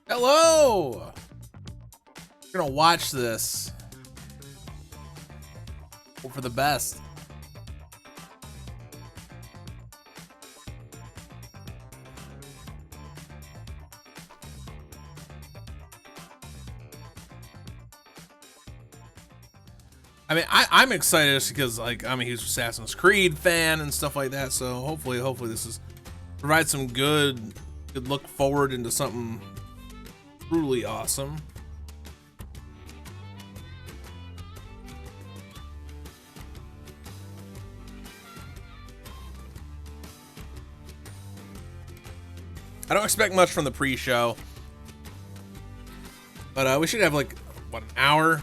Hello! We're gonna watch this. Hope for the best. I mean, I'm excited just because, like, I'm a huge Assassin's Creed fan and stuff like that. So hopefully this is provide some good look forward into something truly awesome. I don't expect much from the pre-show, but we should have like what, an hour.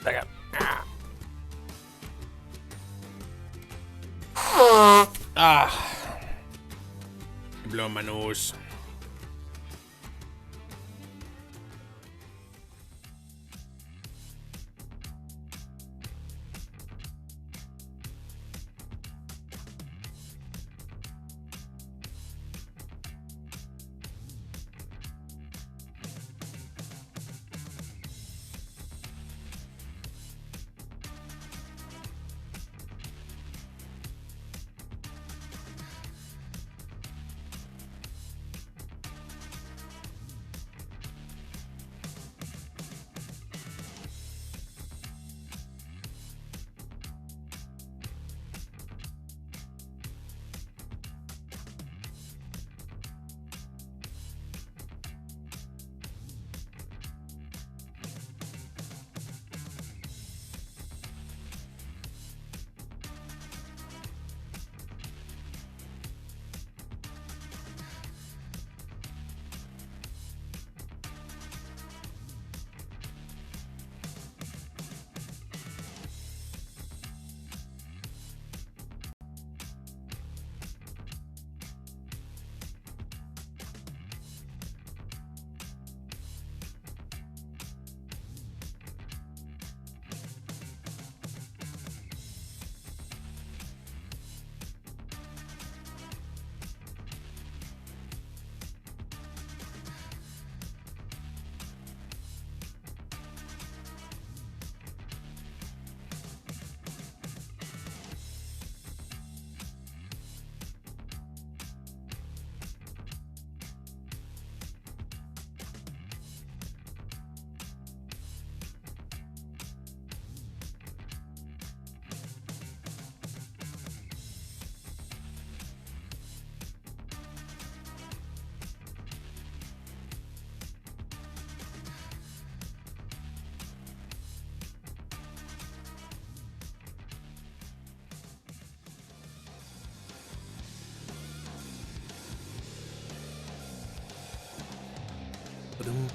Second. Ah, blowing my nose.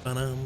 Ba-dum.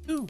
Ooh.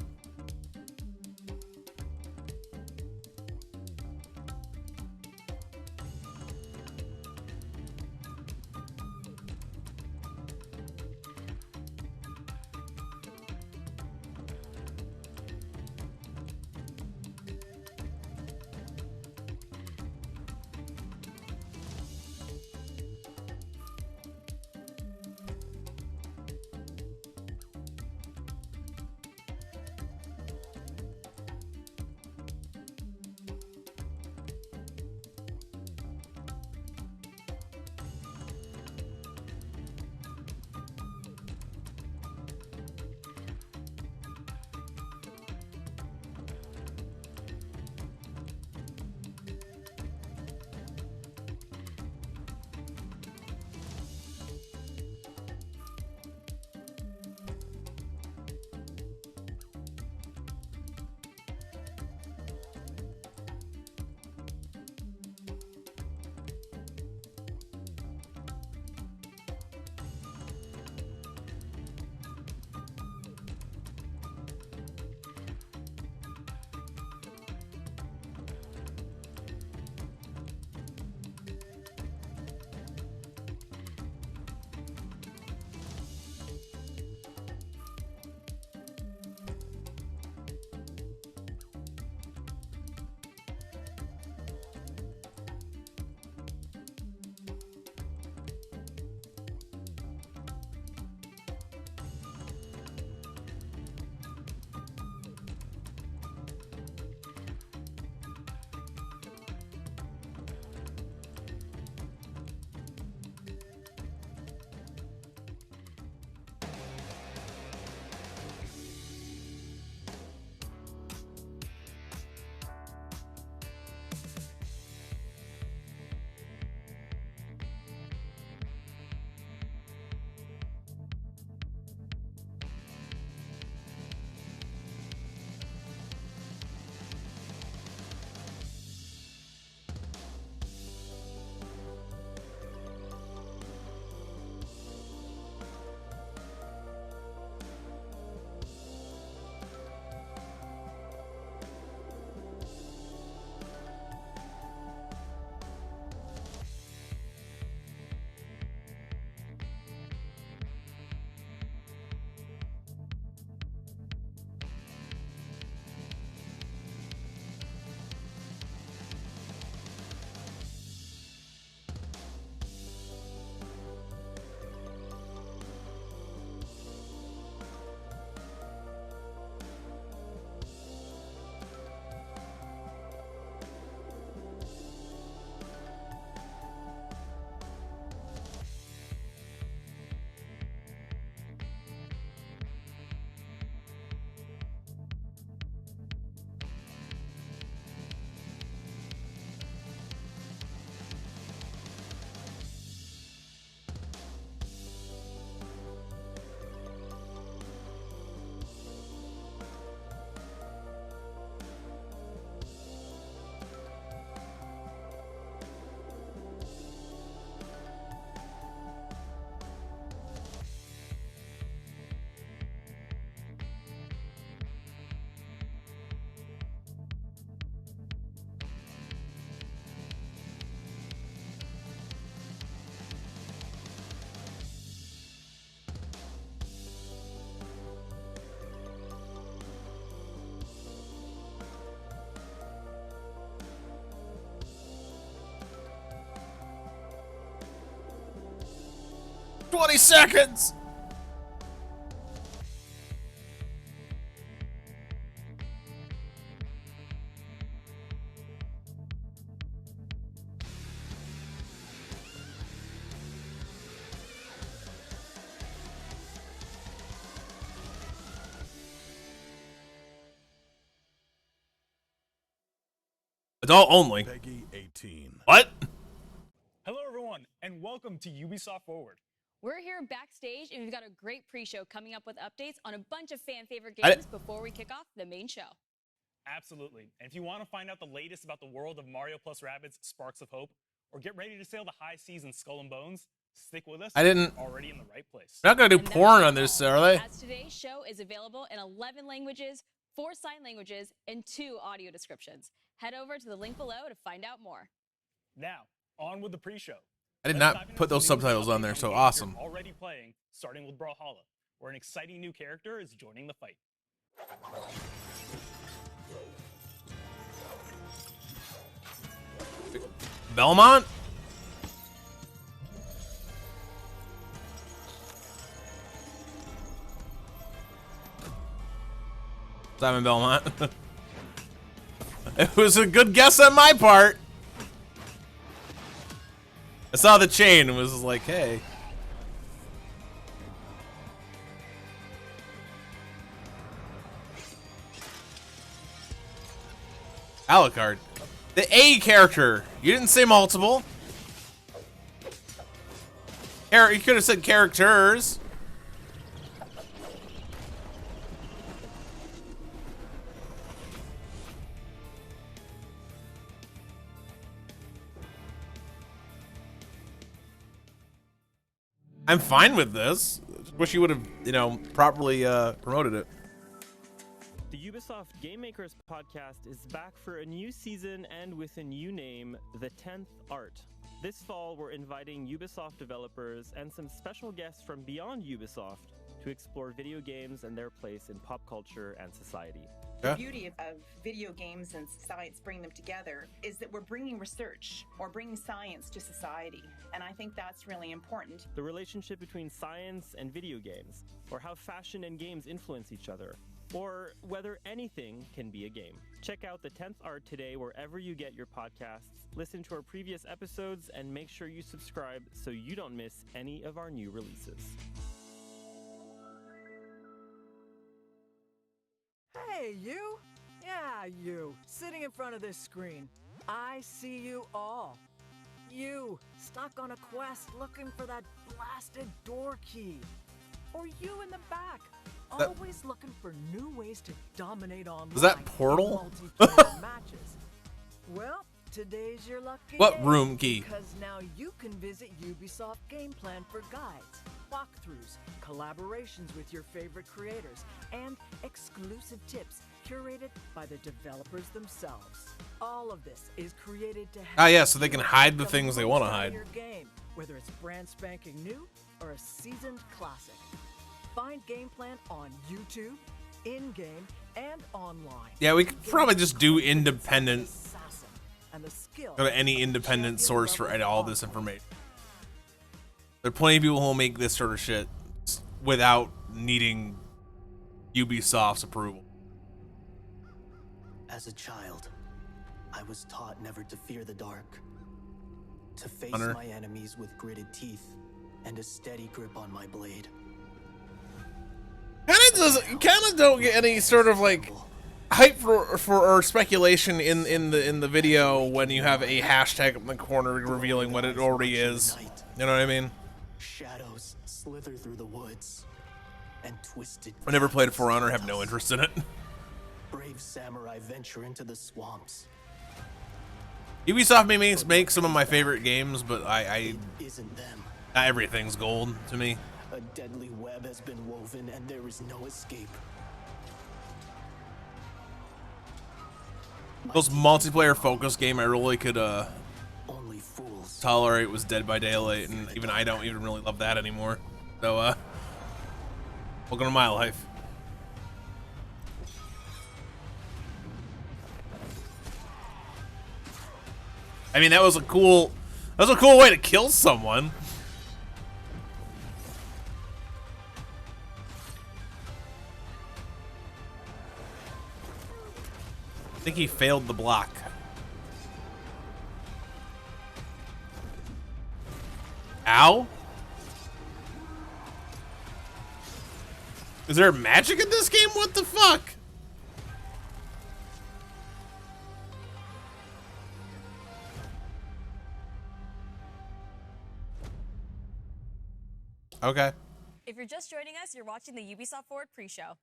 $20. Adult only. Peggy 18. What? Hello, everyone, and welcome to Ubisoft Forward. We're here backstage, and we've got a great pre-show coming up with updates on a bunch of fan-favorite games before we kick off the main show. Absolutely. And if you want to find out the latest about the world of Mario plus Rabbids Sparks of Hope, or get ready to sail the high seas in Skull and Bones, stick with us. I didn't. You're already in the right place. They're not gonna do porn on this, are they? As today Today's show is available in 11 languages, 4 sign languages, and 2 audio descriptions. Head over to the link below to find out more. Now, on with the pre-show. I did Let's dive not into put some those news and subtitles on updates there, so games awesome. you're already playing, starting with Brawlhalla, where an exciting new character is joining the fight. Belmont? Simon Belmont. It was a good guess on my part. I saw the chain and was like, hey. Alucard. The A character. You didn't say multiple. You could have said characters. I'm fine with this. Wish you would have, you know, properly promoted it. The Ubisoft Game Makers podcast is back for a new season and with a new name, The 10th Art. This fall, we're inviting Ubisoft developers and some special guests from beyond Ubisoft to explore video games and their place in pop culture and society. The beauty of video games and science, bringing them together, is that we're bringing research or bringing science to society. And I think that's really important. The relationship between science and video games, or how fashion and games influence each other, or whether anything can be a game. Check out The 10th Art today wherever you get your podcasts, listen to our previous episodes, and make sure you subscribe so you don't miss any of our new releases. Hey, you! Yeah, you, sitting in front of this screen. I see you all. You, stuck on a quest looking for that blasted door key. Or you in the back, always looking for new ways to dominate online. Was that Portal? in multiplayer matches. Well, today's your lucky What day, room key? because now you can visit Ubisoft Game Plan for guides, walkthroughs, collaborations with your favorite creators, and exclusive tips curated by the developers themselves. All of this is created to help Yeah, so they can hide the the things they most want to out of hide. your game, whether it's brand spanking new or a seasoned classic. Find Game Plan on YouTube, in-game, and online. Yeah, we could probably just do independent. Assassin, and the skill Go to any independent source for all this information. There are plenty of people who will make this sort of shit without needing Ubisoft's approval. As a child, I was taught never to fear the dark, to face Hunter. my enemies with gritted teeth and a steady grip on my blade. Kind of don't get any sort of like hype for or speculation in the video when you have a hashtag in the corner revealing what it already is. You know what I mean? Shadows slither through the woods, and twisted. I never played For Honor, have no interest in it. Brave samurai venture into the swamps. Ubisoft may make some of my favorite games, but It isn't them. not everything's gold to me. A deadly web has been woven, and there is no escape. Those multiplayer focus game I really could Only fools. tolerate was Dead by Daylight, and even I don't even really love that anymore. So welcome to my life. I mean, that was a cool way to kill someone. I think he failed the block. Ow? Is there magic in this game? What the fuck? Okay. If you're just joining us, you're watching the Ubisoft Forward pre-show.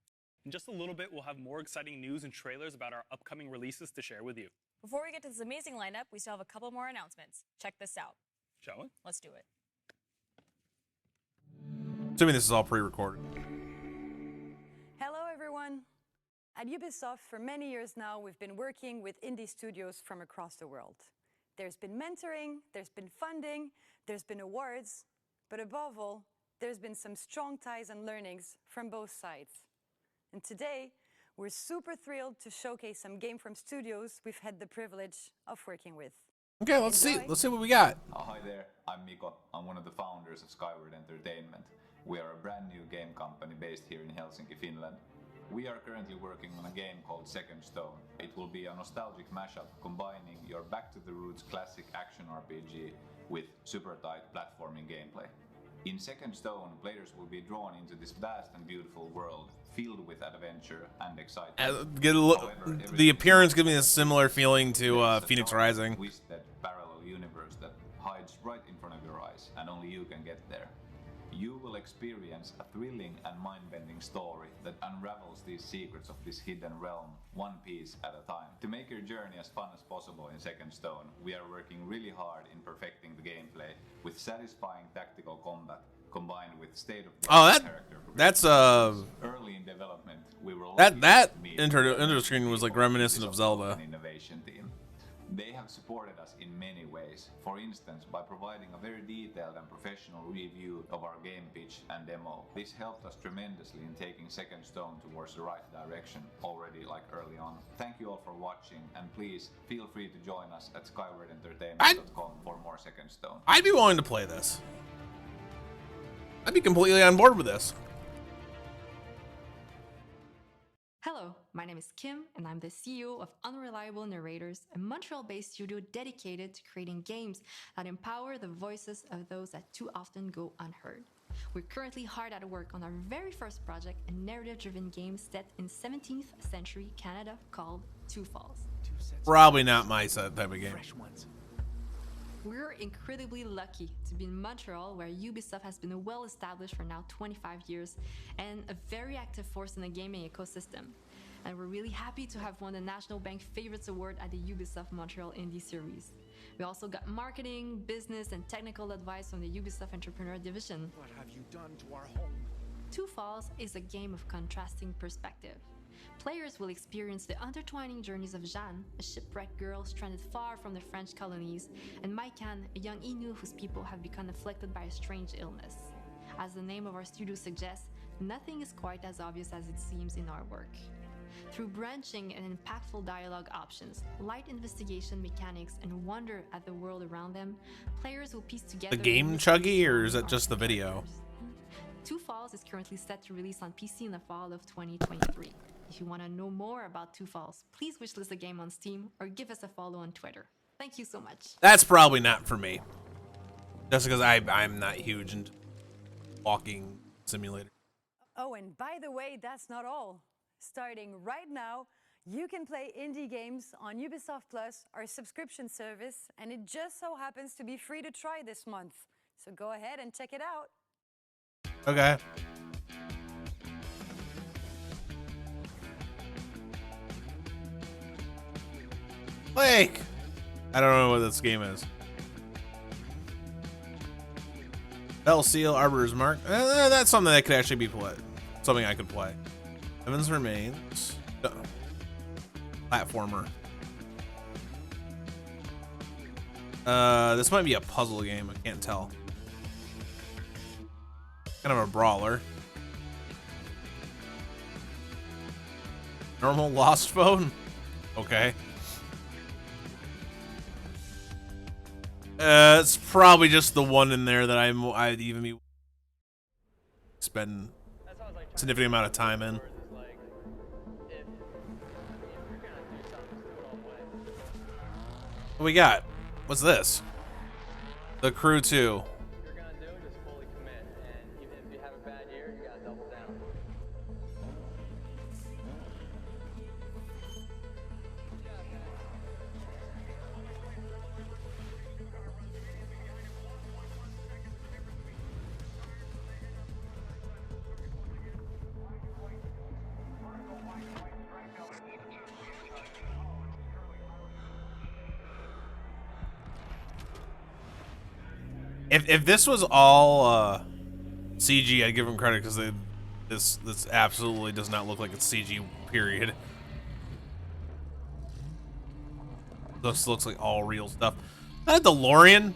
In just a little bit, we'll have more exciting news and trailers about our upcoming releases to share with you. Before we get to this amazing lineup, we still have a couple more announcements. Check this out. Shall we? Let's do it. Assuming this is all pre-recorded. At Ubisoft, for many years now, we've been working with indie studios from across the world. There's been mentoring, there's been funding, there's been awards, but above all, there's been some strong ties and learnings from both sides. And today, we're super thrilled to showcase some game from studios we've had the privilege of working with. Okay, let's see what we got. Hi there, I'm Miko. I'm one of the founders of Skyward Entertainment. We are a brand new game company based here in Helsinki, Finland. We are currently working on a game called Second Stone. It will be a nostalgic mashup combining your back to the roots classic action RPG with super tight platforming gameplay. In Second Stone, players will be drawn into this vast and beautiful world filled with adventure and excitement. The appearance gives me a similar feeling to Phoenix Rising. Twisted parallel universe that hides right in front of your eyes, and only you can get there. You will experience a thrilling and mind-bending story that unravels these secrets of this hidden realm, one piece at a time. To make your journey as fun as possible in Second Stone, we are working really hard in perfecting the gameplay with satisfying tactical combat combined with state-of-the-art character progression. That's early in development. We were that intro screen was like reminiscent of Zelda. Innovation team. They have supported us in many ways. For instance, by providing a very detailed and professional review of our game pitch and demo. This helped us tremendously in taking Second Stone towards the right direction already early on. Thank you all for watching, and please feel free to join us at skywardentertainment.com for more Second Stone. I'd be willing to play this. I'd be completely on board with this. Hello, my name is Kim, and I'm the CEO of Unreliable Narrators, a Montreal-based studio dedicated to creating games that empower the voices of those that too often go unheard. We're currently hard at work on our very first project, a narrative-driven game set in 17th century Canada called Two Falls. Probably not my type of game. We're incredibly lucky to be in Montreal, where Ubisoft has been well established for now 25 years and a very active force in the gaming ecosystem. And we're really happy to have won the National Bank Favorites Award at the Ubisoft Montreal Indie Series. We also got marketing, business, and technical advice from the Ubisoft Entrepreneur Division. What have you done to our home? Two Falls is a game of contrasting perspective. Players will experience the intertwining journeys of Jeanne, a shipwrecked girl stranded far from the French colonies, and Maikan, a young Innu whose people have become afflicted by a strange illness. As the name of our studio suggests, nothing is quite as obvious as it seems in our work. Through branching and impactful dialogue options, light investigation mechanics, and wonder at the world around them, players will piece together... The game chuggy, or is that just the video? Two Falls is currently set to release on PC in the fall of 2023. If you want to know more about Two Falls, please wishlist the game on Steam or give us a follow on Twitter. Thank you so much. That's probably not for me. Just because I'm not huge into walking simulator. Oh, and by the way, that's not all. Starting right now, you can play indie games on Ubisoft Plus, our subscription service, and it just so happens to be free to try this month. So go ahead and check it out. Okay. Like, I don't know what this game is. Bell Seal, Arbiter's Mark. That's something that could actually be played. Something I could play. Heaven's Remains. Platformer. This might be a puzzle game. I can't tell. Kind of a brawler. Normal Lost Phone? Okay. It's probably just the one in there that I'd even spend a significant amount of time in. What we got? What's this? The Crew 2. If this was all CG, I'd give them credit because this absolutely does not look like it's CG. Period. This looks like all real stuff. That DeLorean.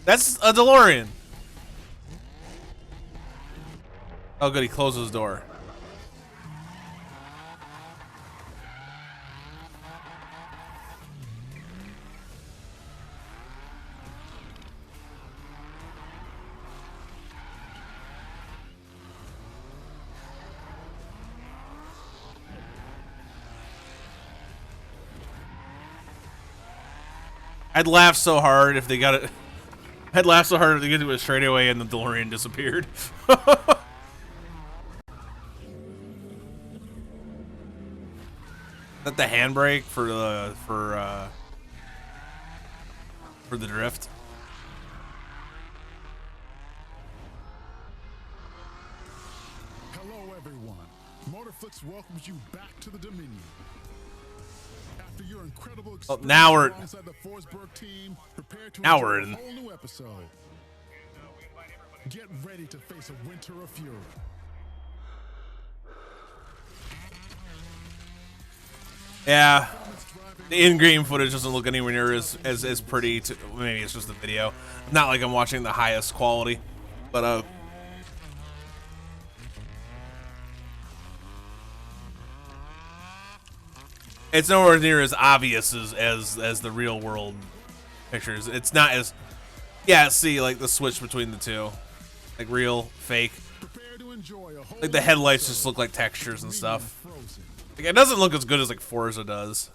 That's a DeLorean. Oh, good. He closed his door. I'd laugh so hard if they got it. I'd laugh so hard if they get to it straight away and the DeLorean disappeared. That the handbrake for the drift. Hello, everyone. Motorflix welcomes you back to the Dominion. After your incredible experience now we're alongside the Forsberg team, prepare to now enjoy we're a in. whole new episode. Get ready to face a winter of fury. Yeah, the in-game footage doesn't look anywhere near as pretty. Maybe it's just the video. Not like I'm watching the highest quality, but it's nowhere near as obvious as the real world pictures. It's not as, yeah. See, like the switch between the two, like real, fake. Like the headlights just look like textures and stuff. Like, it doesn't look as good as like Forza does.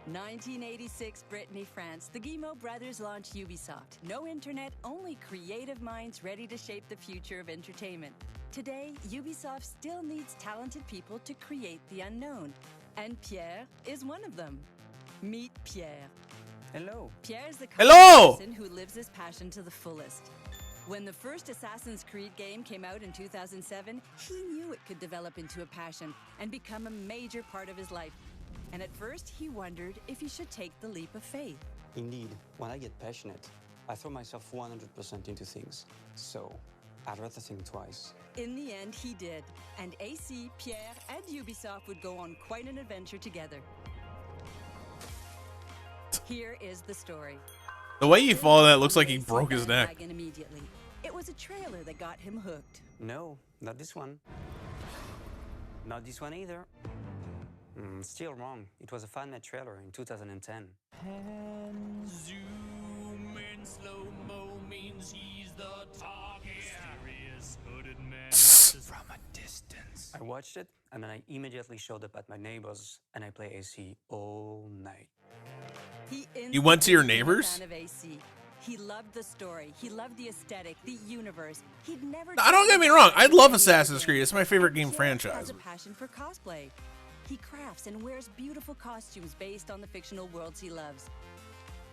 1986, Brittany, France. The Guillemot brothers launched Ubisoft. No internet, only creative minds ready to shape the future of entertainment. Today, Ubisoft still needs talented people to create the unknown. And Pierre is one of them. Meet Pierre. Hello. Pierre is the person who lives his passion to the fullest. When the first Assassin's Creed game came out in 2007, he knew it could develop into a passion and become a major part of his life. And at first, he wondered if he should take the leap of faith. Indeed, when I get passionate, I throw myself 100% into things. So, I'd rather think twice. In the end, he did. And AC, Pierre, and Ubisoft would go on quite an adventure together. Here is the story. The way you follow that looks like he broke his neck. Immediately. It was a trailer that got him hooked. No, not this one. Not this one either. Still wrong. It was a fan-made trailer in 2010. And zoom in slow-mo means he's the target. Mysterious hooded man from a distance. I watched it, and then I immediately showed up at my neighbor's, and I play AC all night. You went to your neighbors? He loved the story. He loved the aesthetic, the universe. He'd never. I don't get me wrong. I love Assassin's Creed. It's my favorite game franchise. He has a passion for cosplay. He crafts and wears beautiful costumes based on the fictional worlds he loves.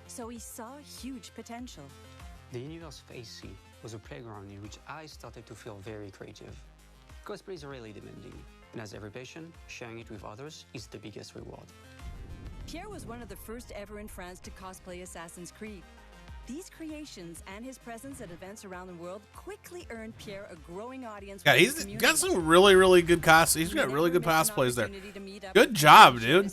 So he saw huge potential. The universe of AC was a playground in which I started to feel very creative. Cosplay is really demanding, and as every passion, sharing it with others is the biggest reward. Pierre was one of the first ever in France to cosplay Assassin's Creed. These creations and his presence at events around the world quickly earned Pierre a growing audience. Yeah, he's got some really good cosplays. He's got really good cosplays there. Good job, dude.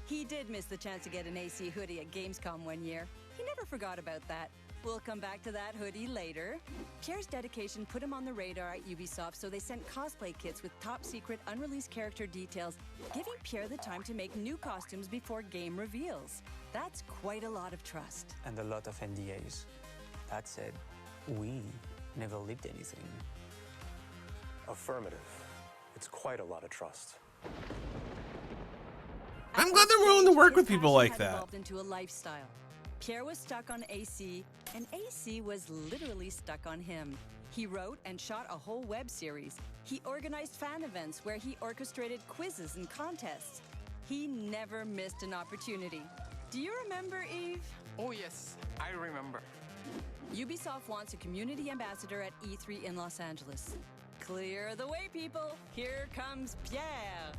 He did miss the chance to get an AC hoodie at Gamescom one year. He never forgot about that. We'll come back to that hoodie later. Pierre's dedication put him on the radar at Ubisoft, so they sent cosplay kits with top-secret, unreleased character details, giving Pierre the time to make new costumes before game reveals. That's quite a lot of trust. And a lot of NDAs. That said, we never leaked anything. Affirmative. It's quite a lot of trust. I'm glad they're willing to work with people like that. Evolved into a lifestyle. Pierre was stuck on AC, and AC was literally stuck on him. He wrote and shot a whole web series. He organized fan events where he orchestrated quizzes and contests. He never missed an opportunity. Do you remember, Eve? Oh yes, I remember. Ubisoft wants a community ambassador at E3 in Los Angeles. Clear the way, people. Here comes Pierre.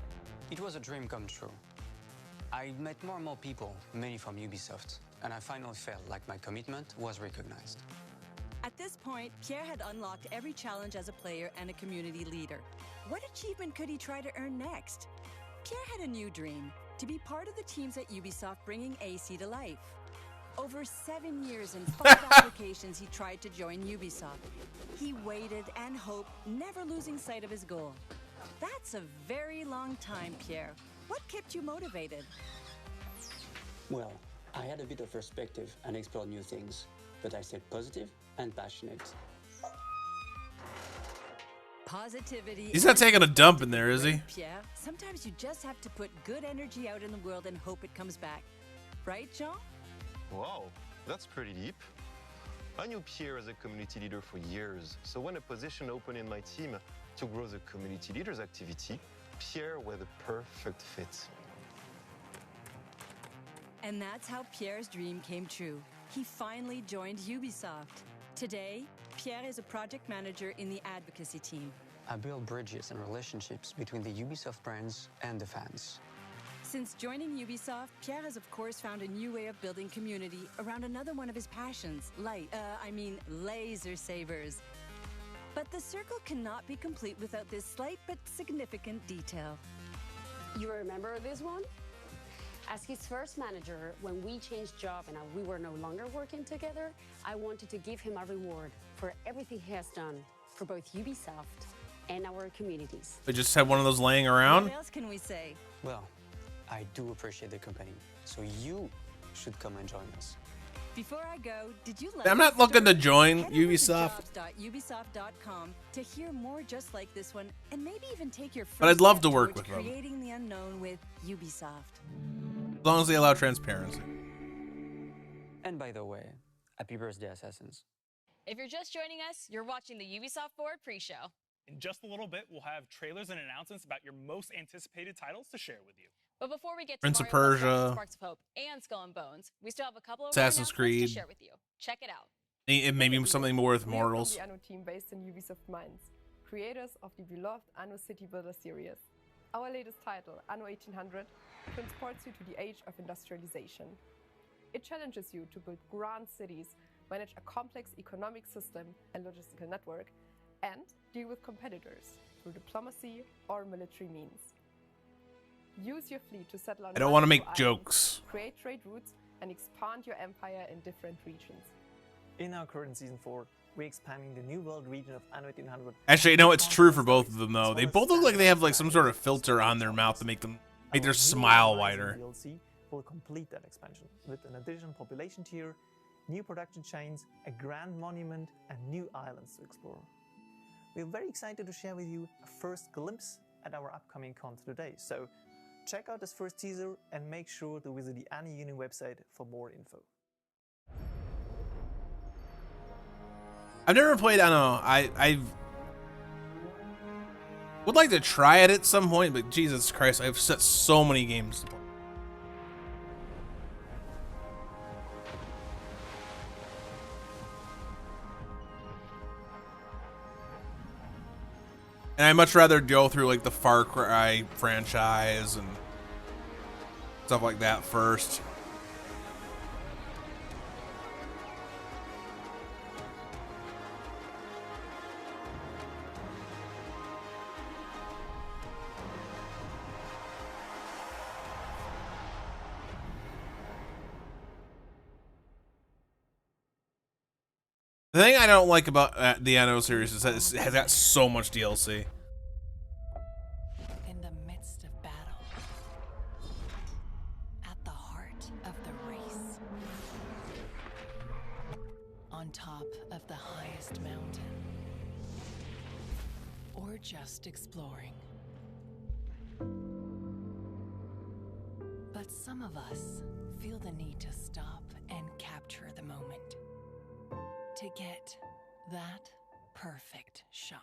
It was a dream come true. I met more and more people, many from Ubisoft, and I finally felt like my commitment was recognized. At At this point, Pierre had unlocked every challenge as a player and a community leader. What achievement could he try to earn next? Pierre had a new dream, to be part of the teams at Ubisoft bringing AC to life. Over 7 years and 5 applications, he tried to join Ubisoft. He waited and hoped, never losing sight of his goal. That's a very long time, Pierre. What kept you motivated? Well, I had a bit of perspective and explored new things, but I stayed positive and passionate. Positivity. He's not taking a dump in there, is he? Pierre, sometimes you just have to put good energy out in the world and hope it comes back. Right, Jean? Wow, that's pretty deep. I knew Pierre as a community leader for years, so when a position opened in my team to grow the community leaders activity, Pierre was the perfect fit. And that's how Pierre's dream came true. He finally joined Ubisoft. Today, Pierre is a project manager in the advocacy team. I build bridges and relationships between the Ubisoft brands and the fans. Since joining Ubisoft, Pierre has of course found a new way of building community around another one of his passions, laser sabers. But the circle cannot be complete without this slight but significant detail. You remember this one? As his first manager, when we changed job and we were no longer working together, I wanted to give him a reward for everything he has done for both Ubisoft and our communities. They just had one of those laying around? What else can we say? Well, I do appreciate the company, so you should come and join us. Before I go, did you like I'm not looking to join Ubisoft. Ubisoft.com to hear more just like this one, and maybe even take your first But I'd love step to work towards with them. creating the unknown with Ubisoft. As long as they allow transparency. And by the way, happy birthday, Assassins. If you're just joining us, you're watching the Ubisoft Forward pre-show. In just a little bit, we'll have trailers and announcements about your most anticipated titles to share with you. But before we get to Prince of Mario Plus Persia, Rabbids, Sparks of Hope, and Skull and Bones, we still have a couple of Assassin's announcements Creed. to share with you. Check it out. It may be something more with We are from mortals. the Anno team based in Ubisoft Mainz, creators of the beloved Anno City Builder series. Our latest title, Anno 1800, transports you to the age of industrialization. It challenges you to build grand cities, manage a complex economic system and logistical network, and deal with competitors through diplomacy or military means. Use your fleet to settle on I don't want to multiple make islands, jokes. create trade routes, and expand your empire in different regions. In our current Season 4, we're expanding the New World region of Anno 1800. Actually, you know, it's true for both of them, though. They both look like they have like some sort of filter on their mouth to make their smile wider. DLC will complete that expansion with an additional population tier, new production chains, a grand monument, and new islands to explore. We're very excited to share with you a first glimpse at our upcoming content today, so check out this first teaser and make sure to visit the Anno Union website for more info. I've never played Anno. I would like to try it at some point, but Jesus Christ, I've set so many games to play. And I'd much rather go through like the Far Cry franchise and stuff like that first. The thing I don't like about the Anno series is that it has got so much DLC. In the midst of battle, at the heart of the race, on top of the highest mountain, or just exploring. But some of us feel the need to stop and capture the moment. To get that perfect shot.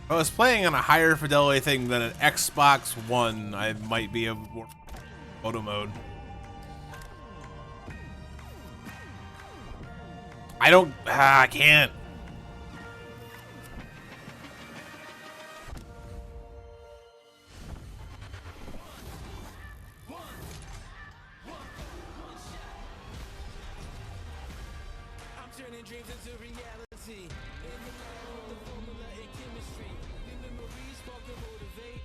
If I was playing on a higher fidelity thing than an Xbox One, I might be a photo mode. I don't. I can't. I'm turning dreams into reality. In the lab with the formula and chemistry. The memories spark and motivate.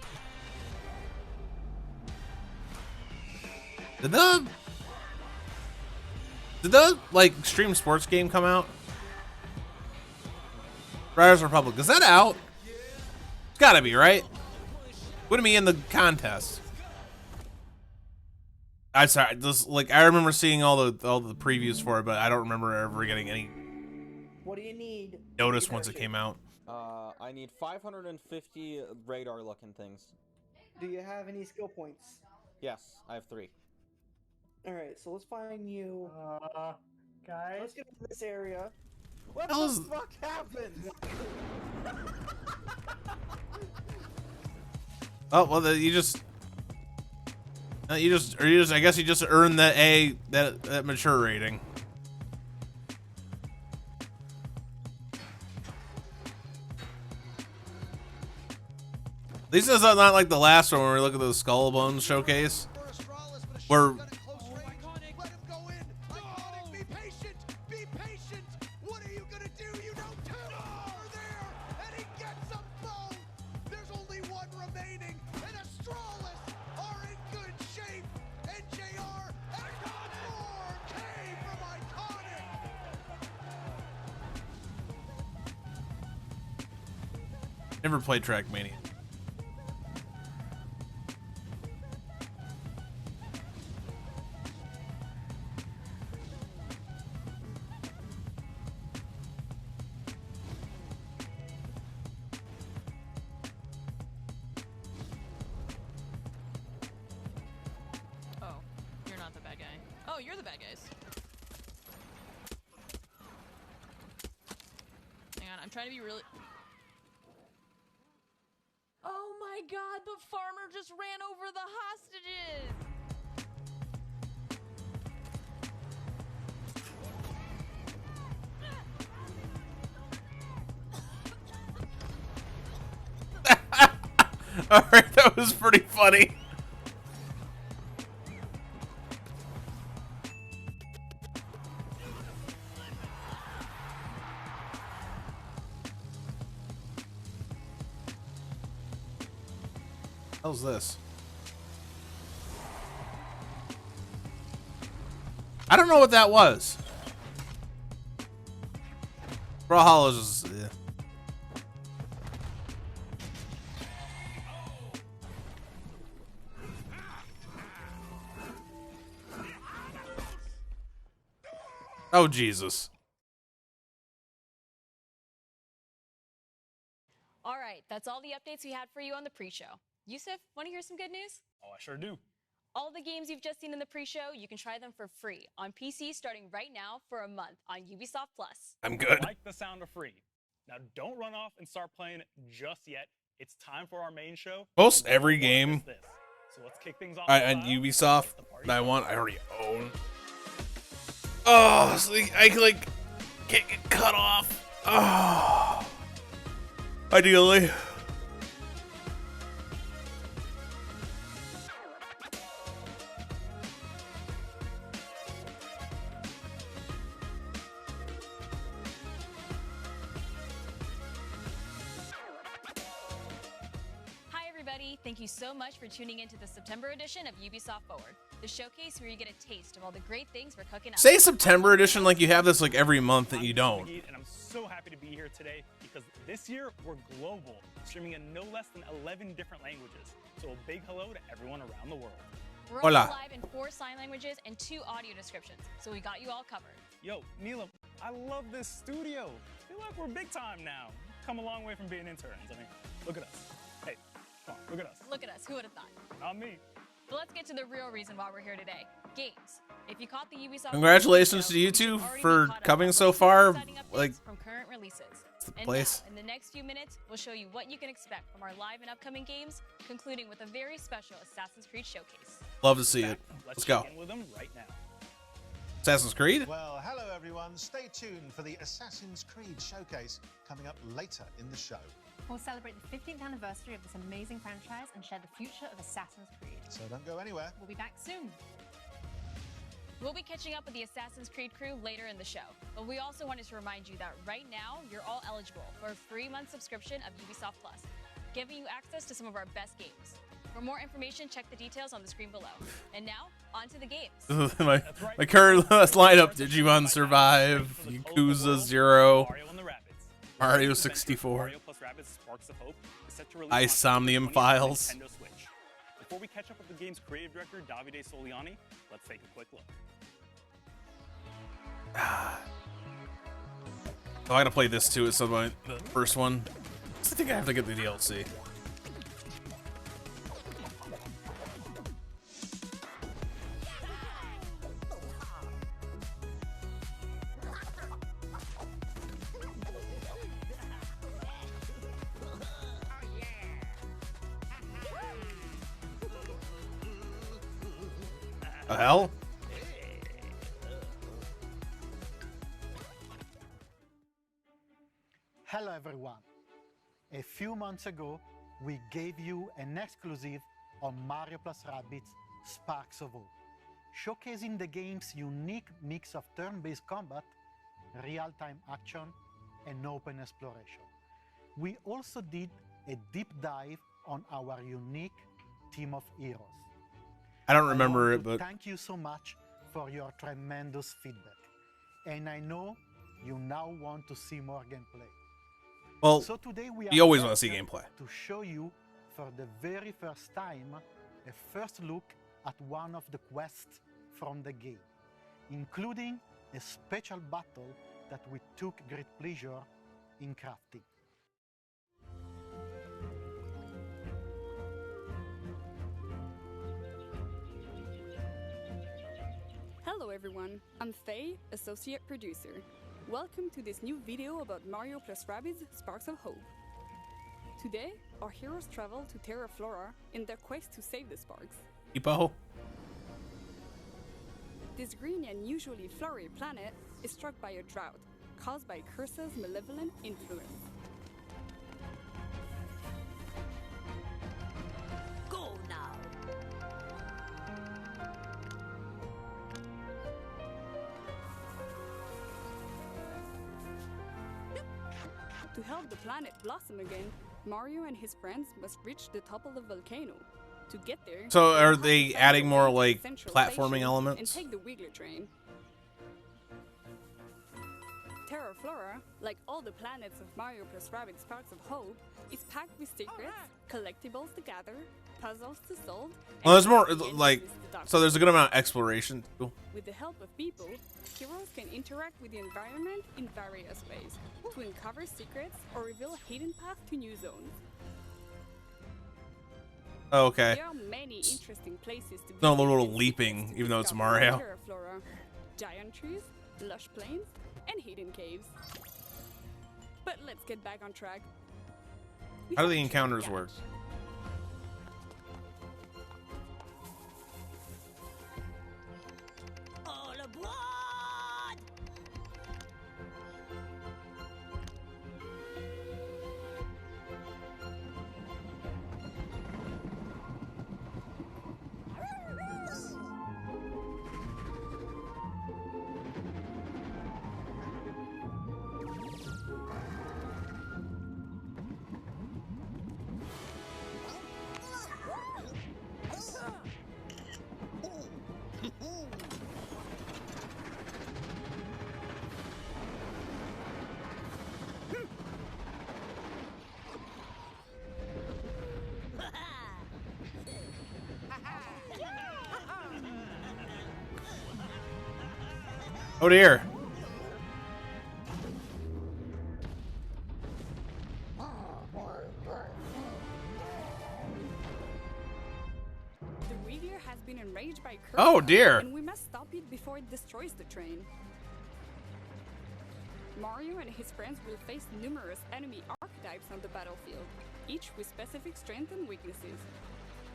Did the like extreme sports game come out? Riders Republic, is that out? It's gotta be, right? Wouldn't be in the contest. I'm sorry, just like I remember seeing all the previews for it, but I don't remember ever getting any What do you need? notice once it came out. I need 550 radar-looking things. Do you have any skill points? Yes, I have 3. Alright, so let's find you. Guys? Let's get into this area. What Hell the is- fuck happened? Oh well, you just I guess you just earned that mature rating. At least it's not like the last one where we look at the Skull Bones showcase, where never played Trackmania. Oh, you're not the bad guy. Oh, you're the bad guys. Hang on, I'm trying to be really... Oh my god, the farmer just ran over the hostages! Alright, that was pretty funny. How's this? I don't know what that was. Brawlhalla's just, yeah. Oh, Jesus. All right, that's all the updates we had for you on the pre-show. Yusuf, want to hear some good news? Oh, I sure do. All the games you've just seen in the pre-show, you can try them for free on PC starting right now for a month on Ubisoft Plus. I'm good. I like the sound of free. Now, don't run off and start playing just yet. It's time for our main show. Most every game So let's kick things off. on Ubisoft that I already own. Oh, so I like can't get cut off. Oh, ideally. Hi, everybody. Thank you so much for tuning into the September edition of Ubisoft Forward, the showcase where you get a taste of all the great things we're cooking up. Say September edition like you have this like every month that you don't. And I'm so happy to be here today because this year we're global, streaming in no less than 11 different languages. So a big hello to everyone around the world. We're Hola. also live in 4 sign languages and 2 audio descriptions, so we got you all covered. Yo, Neelam, I love this studio. I feel like we're big time now. Come a long way from being interns. I mean, look at us. Hey, come on, look at us. Look at us. Who would have thought? Not me. But let's get to the real reason why we're here today. Games. If you caught the Ubisoft Congratulations to you two for coming so far. Like, from current releases. the And place. now, in the next few minutes, we'll show you what you can expect from our live and upcoming games, concluding with a very special Assassin's Creed showcase. Love to see it. Let's go. Check in with them right now. Assassin's Creed? Well, hello everyone. Stay tuned for the Assassin's Creed showcase coming up later in the show. We'll celebrate the 15th anniversary of this amazing franchise and share the future of Assassin's Creed. So don't go anywhere. We'll be back soon. We'll be catching up with the Assassin's Creed crew later in the show, but we also wanted to remind you that right now, you're all eligible for a 3-month subscription of Ubisoft Plus, giving you access to some of our best games. For more information, check the details on the screen below. And now, on to the games. my current lineup: Digimon Survive, Yakuza 0, Mario 64, Isomnium Files. Before we catch up with the game's creative director, Davide Soliani, let's take a quick look. Oh, I gotta play this too at some point. The first one. I think I have to get the DLC. The hell? Hello everyone. A few months ago, we gave you an exclusive on Mario + Rabbids Sparks of Hope, showcasing the game's unique mix of turn-based combat, real-time action, and open exploration. We also did a deep dive on our unique team of heroes. I don't remember it, but Thank you so much for your tremendous feedback. And I know you now want to see more gameplay. well, So today we you are always want to see here gameplay. to show you for the very first time a first look at one of the quests from the game, including a special battle that we took great pleasure in crafting. Hello everyone, I'm Faye, Associate Producer. Welcome to this new video about Mario + Rabbids Sparks of Hope. Today, our heroes travel to Terra Flora in their quest to save the Sparks. Ipo. This green and usually flowery planet is struck by a drought caused by Cursa's malevolent influence. Go now! To help the planet blossom again, Mario and his friends must reach the top of the volcano. To get there, So are have to they find adding their more way to like the central platforming station elements? and take the Wiggler train. Terra Flora, like all the planets of Mario + Rabbids Sparks of Hope, is packed with secrets, collectibles to gather, puzzles to solve. Well, there's and more crafty like enemies to dock. so. There's a good amount of exploration too. With the help of people, heroes can interact with the environment in various ways to uncover secrets or reveal hidden paths to new zones. Oh, okay. There are many interesting places to No visit little and leaping, secrets to even though it's discover Mario. Terra Flora, giant trees, lush plains, and hidden caves. But let's get back on track. We How do have the a encounters trade work? catch. All aboard! Oh dear. The Wiggler has been enraged by Cursa, Oh, dear. and we must stop it before it destroys the train. Mario and his friends will face numerous enemy archetypes on the battlefield, each with specific strengths and weaknesses.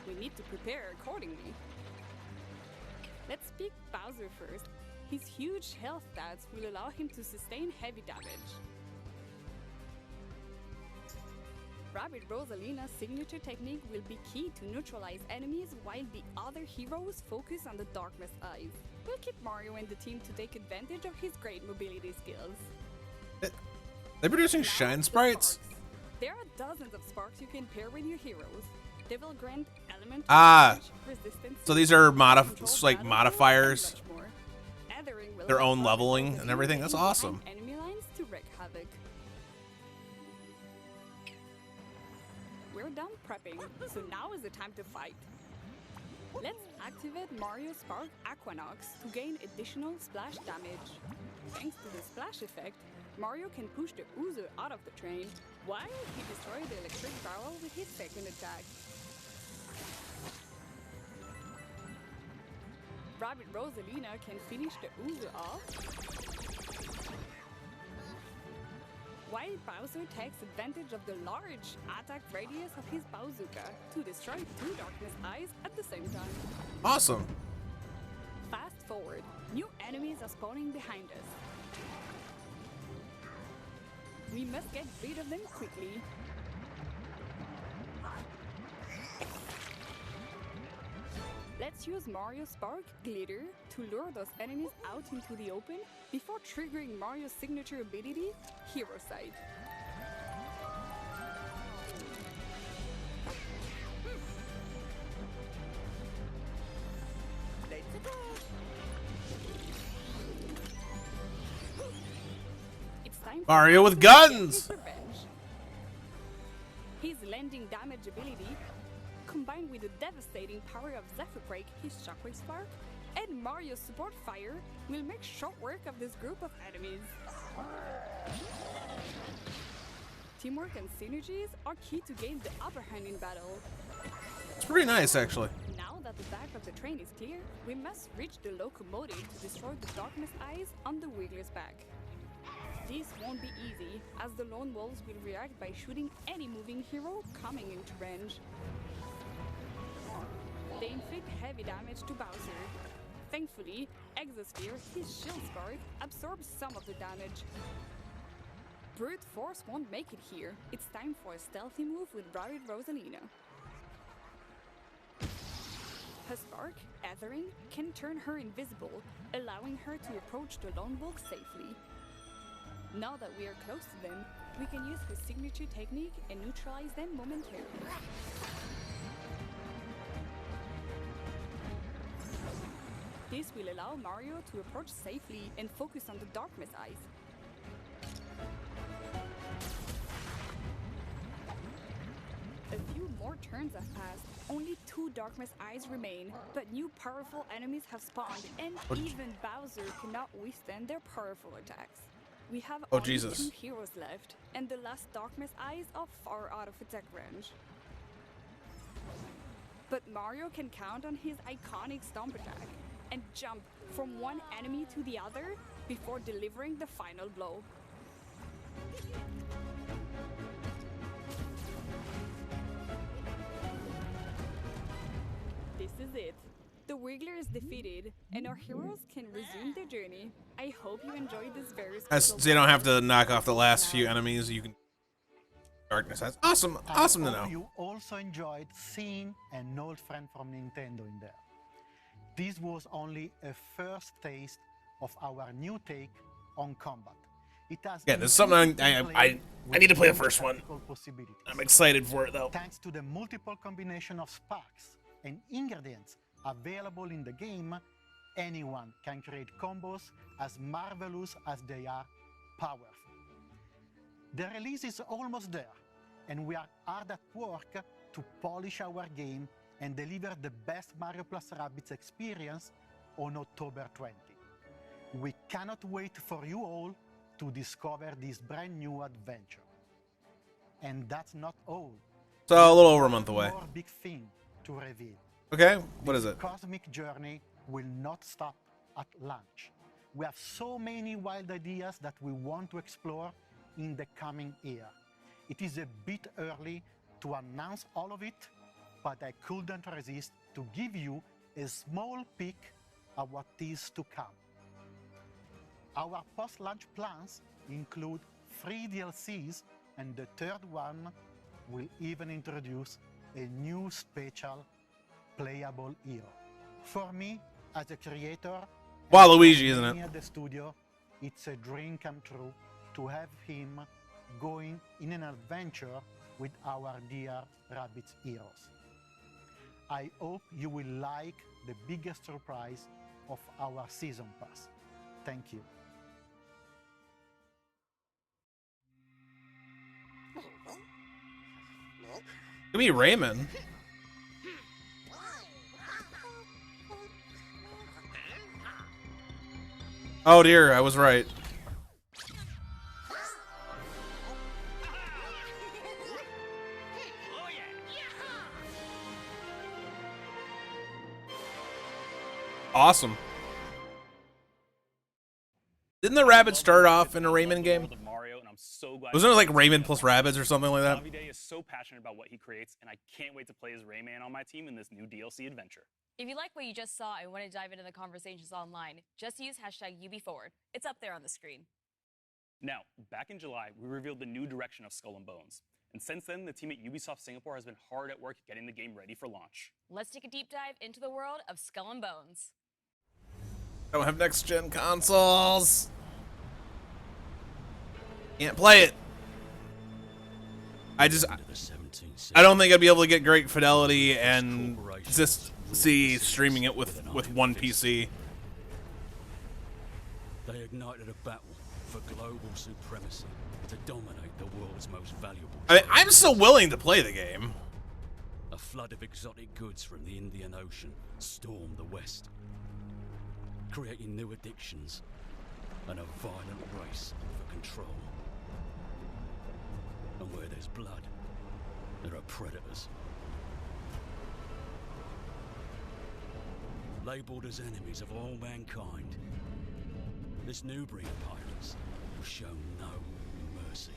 We need to prepare accordingly. Let's pick Bowser first. His huge health stats will allow him to sustain heavy damage. Rabbit Rosalina's signature technique will be key to neutralize enemies while the other heroes focus on the Darkness Eyes. We'll keep Mario in the team to take advantage of his great mobility skills. They're producing shine sprites? There are dozens of sparks you can pair with your heroes. They will grant elemental Ah, resistance. so these are modifiers, their own leveling and everything. That's awesome. Enemy lines to wreak havoc. We're done prepping, so now is the time to fight. Let's activate Mario Spark Aquanox to gain additional splash damage. Thanks to the splash effect, Mario can push the Uzo out of the train while he destroys the electric barrel with his second attack. Rabbit Rosalina can finish the Uzo off, while Bowser takes advantage of the large attack radius of his bazooka to destroy 2 Darkness Eyes at the same time. Awesome. Fast forward, new enemies are spawning behind us. We must get rid of them quickly. Let's use Mario Spark Glitter to lure those enemies out into the open before triggering Mario's signature ability, Hero Sight. It's time for Mario with to guns! get his revenge. His landing damage ability, combined with the devastating power of Zephyr Break, his Shockwave Spark, and Mario's support fire, will make short work of this group of enemies. Teamwork and synergies are key to gain the upper hand in battle. It's pretty nice, actually. Now that the back of the train is clear, we must reach the locomotive to destroy the Darkness Eyes on the Wiggler's back. This won't be easy, as the Lone Wolves will react by shooting any moving hero coming into range. They inflict heavy damage to Bowser. Thankfully, Exosphere, his shield spark, absorbs some of the damage. Brute Force won't make it here. It's time for a stealthy move with Rabbit Rosalina. Her spark, Ethering, can turn her invisible, allowing her to approach the Lone Wolf safely. Now that we are close to them, we can use her signature technique and neutralize them momentarily. This will allow Mario to approach safely and focus on the Darkness Eyes. A few more turns have passed. Only 2 Darkness Eyes remain, but new powerful enemies have spawned, and even Bowser cannot withstand their powerful attacks. We have only Jesus. 2 heroes left, and the last Darkness Eyes are far out of attack range. But Mario can count on his iconic stomp attack and jump from one enemy to the other before delivering the final blow. This is it. The Wiggler is defeated, and our heroes can resume their journey. I hope you enjoyed this very special. So you don't have to knock off the last few enemies. You can. Darkness Eyes. Awesome. Awesome to know. You also enjoyed seeing an old friend from Nintendo in there. This was only a first taste of our new take on combat. It has Yeah, there's something I need to play the first one. possibilities. I'm excited for it though. Thanks to the multiple combination of sparks and ingredients available in the game, anyone can create combos as marvelous as they are powerful. The release is almost there, and we are hard at work to polish our game and deliver the best Mario Plus Rabbids experience on October 20. We cannot wait for you all to discover this brand new adventure. And that's not all. So a little over a month away. One more big thing to reveal. Okay, what is it? Cosmic journey will not stop at launch. We have so many wild ideas that we want to explore in the coming year. It is a bit early to announce all of it, but I couldn't resist to give you a small peek at what is to come. Our post-launch plans include 3 DLCs, and the third one will even introduce a new special playable hero. For me, as a creator, Waluigi, isn't it? at the studio, it's a dream come true to have him going in an adventure with our dear Rabbids heroes. I hope you will like the biggest surprise of our season pass. Thank you. Give me Raymond. Oh dear, I was right. Awesome. Didn't the Rabbids start off in a Rayman game? Mario, and I'm so glad. Wasn't it like Rayman plus Rabbids or something like that? Davide is so passionate about what he creates, and I can't wait to play as Rayman on my team in this new DLC adventure. If you like what you just saw and want to dive into the conversations online, just use hashtag Ubi Forward. It's up there on the screen. Now, back in July, we revealed the new direction of Skull and Bones. And since then, the team at Ubisoft Singapore has been hard at work getting the game ready for launch. Let's take a deep dive into the world of Skull and Bones. I don't have next-gen consoles. Can't play it. I don't think I'd be able to get great fidelity and just see streaming it with one PC. They ignited a battle for global supremacy to dominate the world's most valuable. I mean, I'm still willing to play the game. A flood of exotic goods from the Indian Ocean stormed the West, creating new addictions and a violent race for control. And where there's blood, there are predators. Labeled as enemies of all mankind, this new breed of pirates will show no mercy.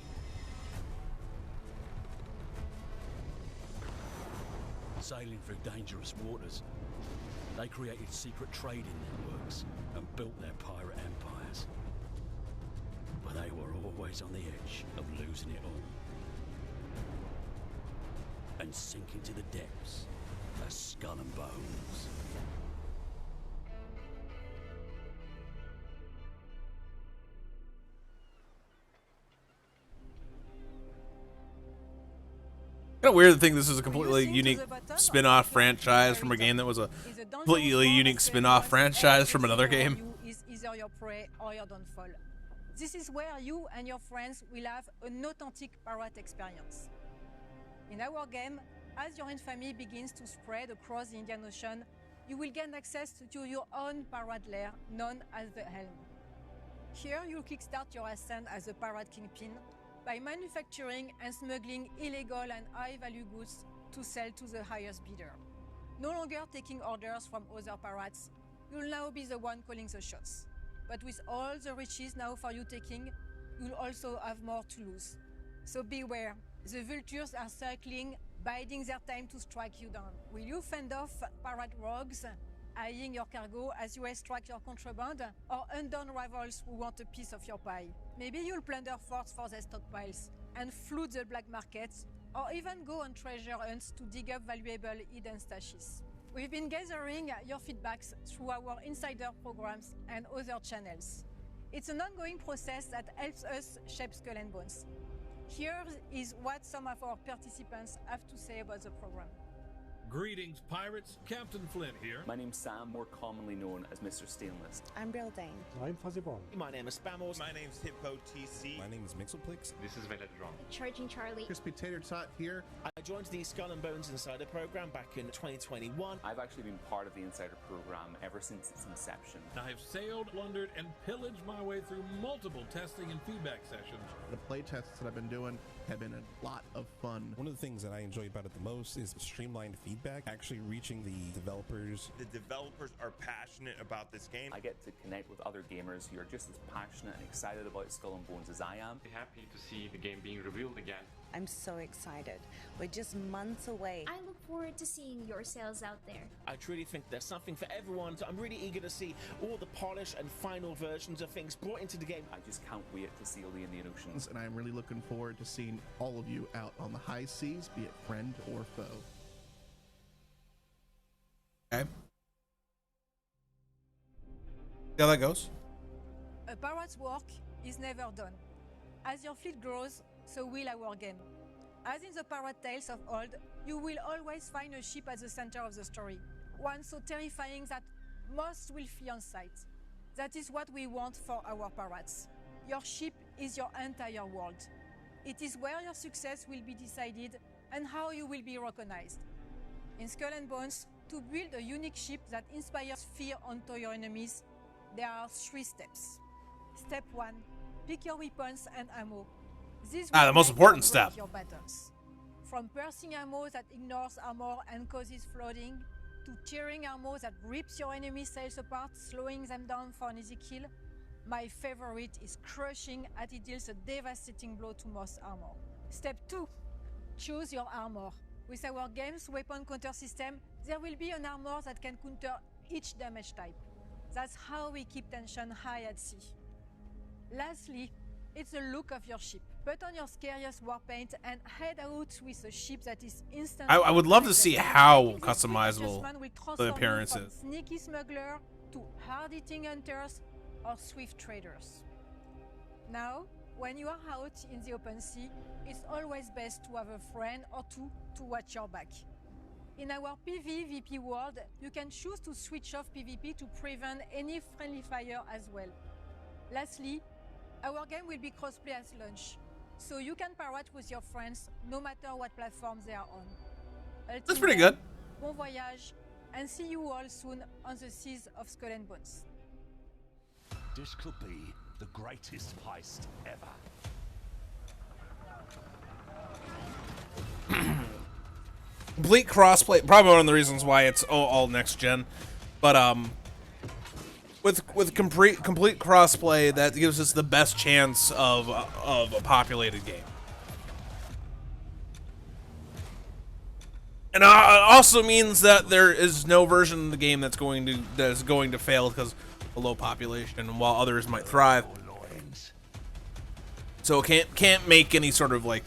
Sailing through dangerous waters, they created secret trading networks and built their pirate empires. But they were always on the edge of losing it all and sinking to the depths as Skull and Bones. Kind of weird to think this is a completely unique spin-off franchise from a game that was a completely unique spin-off franchise from another game. Is either your prey or your downfall. This is where you and your friends will have an authentic pirate experience. In our game, as your infamy begins to spread across the Indian Ocean, you will gain access to your own pirate lair, known as the Helm. Here, you'll kickstart your ascent as a pirate kingpin by manufacturing and smuggling illegal and high-value goods to sell to the highest bidder. No longer taking orders from other pirates, you'll now be the one calling the shots. But with all the riches now for you taking, you'll also have more to lose. So beware, the vultures are circling, biding their time to strike you down. Will you fend off pirate rogues, eyeing your cargo as you extract your contraband, or undone rivals who want a piece of your pie? Maybe you'll plunder forts for their stockpiles, and flood the black markets, or even go on treasure hunts to dig up valuable hidden stashes. We've been gathering your feedbacks through our insider programs and other channels. It's an ongoing process that helps us shape Skull and Bones. Here is what some of our participants have to say about the program. Greetings, pirates. Captain Flint here. My name's Sam, more commonly known as Mr. Stainless. I'm Brill Dane. I'm Fuzzy Ball. My name is Spamos. My name's Hippo TC. My name is Mixelplix. This is Veledron. Charging Charlie. Crispy Tater Tot here. I joined the Skull and Bones Insider program back in 2021. I've actually been part of the Insider program ever since its inception. I have sailed, plundered, and pillaged my way through multiple testing and feedback sessions. The play tests that I've been doing have been a lot of fun. One of the things that I enjoy about it the most is streamlined feedback, actually reaching the developers. The developers are passionate about this game. I get to connect with other gamers who are just as passionate and excited about Skull and Bones as I am. Happy to see the game being revealed again. I'm so excited. We're just months away. I look forward to seeing your sales out there. I truly think there's something for everyone, so I'm really eager to see all the polished and final versions of things brought into the game. I just can't wait to see the Indian Oceans. And I'm really looking forward to seeing all of you out on the high seas, be it friend or foe. Okay. See how that goes. A pirate's work is never done. As your fleet grows, so will our game. As in the pirate tales of old, you will always find a ship at the center of the story, one so terrifying that most will flee on sight. That is what we want for our pirates. Your ship is your entire world. It is where your success will be decided and how you will be recognized. In Skull and Bones, to build a unique ship that inspires fear onto your enemies, there are 3 steps. Step 1. Pick your weapons and ammo. This the will most guide important you throughout step. your battles. From piercing ammo that ignores armor and causes flooding, to tearing ammo that rips your enemy's sails apart, slowing them down for an easy kill, my favorite is crushing as it deals a devastating blow to most armor. Step 2. Choose your armor. With our game's weapon counter system, there will be an armor that can counter each damage type. That's how we keep tension high at sea. Lastly, it's the look of your ship. Put on your scariest war paint and head out with a ship that is instantly... I would love to see how This quick customizable adjustment will the transform you appearance from is. sneaky smuggler to hard-hitting hunters or swift traders. Now, when you are out in the open sea, it's always best to have a friend or two to watch your back. In our PvVP world, you can choose to switch off PvP to prevent any friendly fire as well. Lastly, our game will be crossplay at launch, so you can pirate with your friends no matter what platform they are on. That's pretty good. Bon voyage, and see you all soon on the seas of Skull and Bones. This could be the greatest heist ever. Complete crossplay, probably one of the reasons why it's all next gen, but with complete crossplay, that gives us the best chance of a populated game, and also means that there is no version of the game that is going to fail because of low population, while others might thrive. So it can't make any sort of like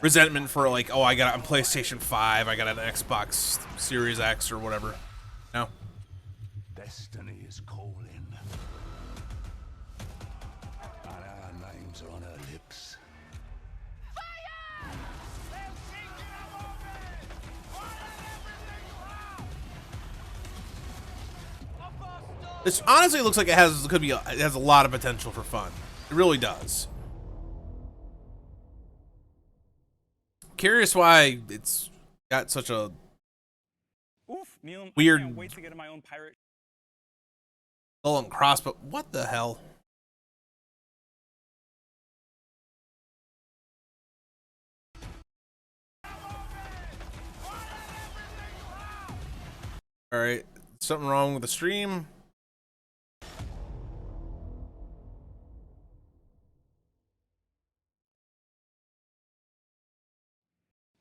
resentment for like, oh, I got it on PlayStation 5, I got it on Xbox Series X or whatever. No. Destiny is calling. And our names are on her lips. This honestly looks like it has a lot of potential for fun. It really does. Curious why it's got such a weird I can't wait to get in my own pirate. skull and cross, but what the hell? All right, something wrong with the stream.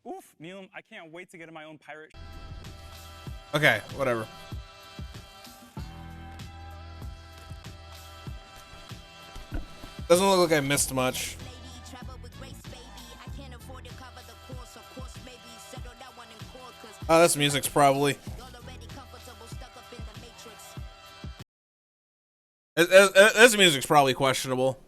Oof, Neil, I can't wait to get in my own pirate. Okay, whatever. Doesn't look like I missed much. Oh, this music's probably. This music's probably questionable.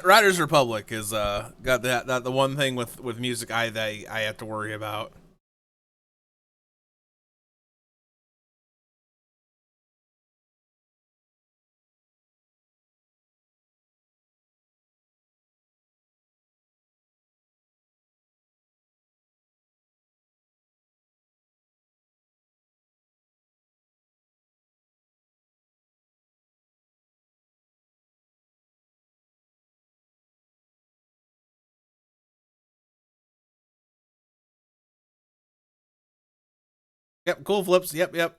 Riders Republic is got that the one thing with music I have to worry about. Yep, cool flips. Yep, yep.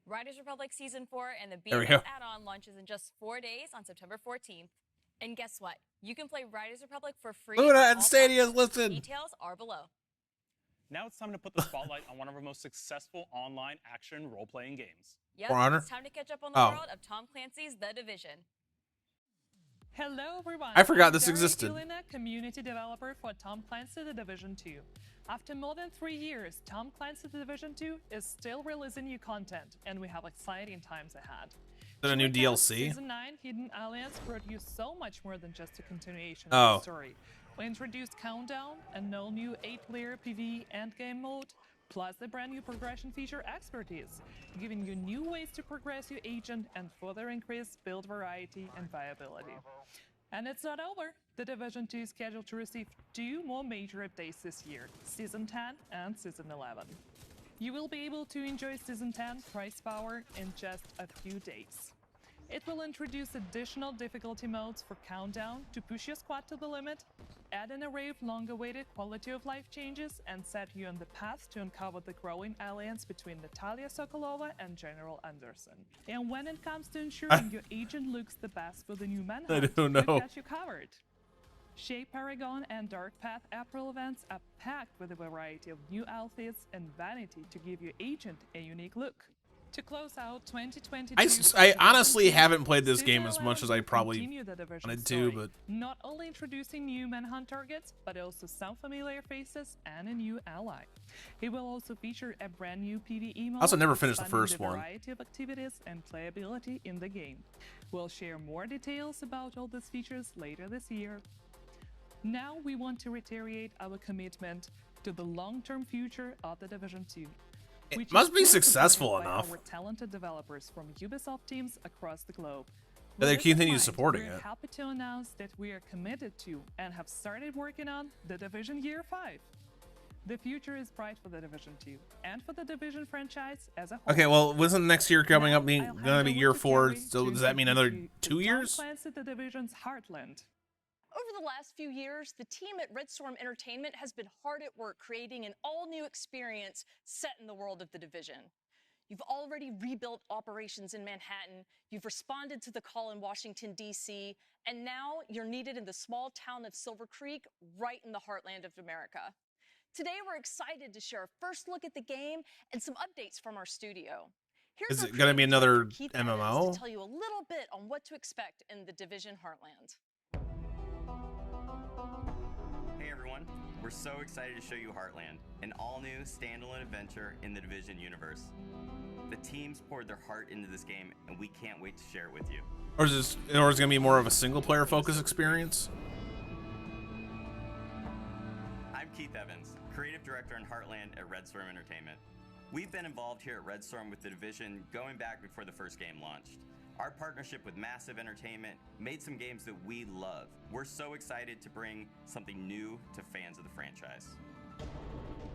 Riders Republic Season 4 and the There we go. BFS add-on launches in just 4 days on September 14th. And guess what? You can play Riders Republic for free. Luna on and all Stadia's platforms. listed. Details are below. Now it's time to put the spotlight on one of our most successful online action role-playing games. Yep, For Honor? it's time to catch up on the Oh. world of Tom Clancy's The Division. Hello everyone. I forgot I'm this Derek existed. Ulina, community developer for Tom Clancy The Division 2. After more than 3 years, Tom Clancy The Division 2 is still releasing new content, and we have exciting times ahead. Is that a new Recap, DLC? Season 9 Hidden Alliance brought you so much more than just a continuation Oh. of the story. We introduced Countdown, an all-new 8-player PvE endgame mode, plus the brand new progression feature Expertise, giving you new ways to progress your agent and further increase build variety and viability. And it's not over. The Division 2 is scheduled to receive 2 more major updates this year, Season 10 and Season 11. You will be able to enjoy Season 10 price power in just a few days. It will introduce additional difficulty modes for Countdown to push your squad to the limit, add an array of long-awaited quality of life changes, and set you on the path to uncover the growing alliance between Natalia Sokolova and General Anderson. And when it comes to ensuring your agent looks the best for the new manhunt, don't know. we've got you covered. Shape Paragon and Dark Path April events are packed with a variety of new outfits and vanity to give your agent a unique look. To close out 2022, I honestly haven't played this game as much as I probably continue the Division wanted story, to, but not only introducing new manhunt targets, but also some familiar faces and a new ally. It will also feature a brand new PvE mode. I also never finished the expanding first the one. variety of activities and playability in the game. We'll share more details about all these features later this year. Now we want to reiterate our commitment to the long-term future of the Division 2. It must be successful by enough. Our talented developers from Ubisoft teams across the globe. That they With this in continue mind, supporting we're it. happy to announce that we are committed to and have started working on the Division Year 5. The future is bright for the Division 2 and for the Division franchise as a whole. Okay, well, wasn't next year coming up being gonna be year 4? Jerry So to does that mean another introduce you to 2 years? Tom Clancy The Division's Heartland. Over the last few years, the team at Red Storm Entertainment has been hard at work creating an all-new experience set in the world of The Division. You've already rebuilt operations in Manhattan, you've responded to the call in Washington, D.C., and now you're needed in the small town of Silver Creek, right in the heartland of America. Today, we're excited to share a first look at the game and some updates from our studio. Here's Is our it gonna be creative another director, Keith Evans, MMO? to tell you a little bit on what to expect in the Division Heartland. Hey everyone, we're so excited to show you Heartland, an all-new standalone adventure in the Division universe. The teams poured their heart into this game, and we can't wait to share it with you. Or is it gonna be more of a single player focused experience? I'm Keith Evans, Creative Director in Heartland at Red Storm Entertainment. We've been involved here at Red Storm with the Division going back before the first game launched. Our partnership with Massive Entertainment made some games that we love. We're so excited to bring something new to fans of the franchise.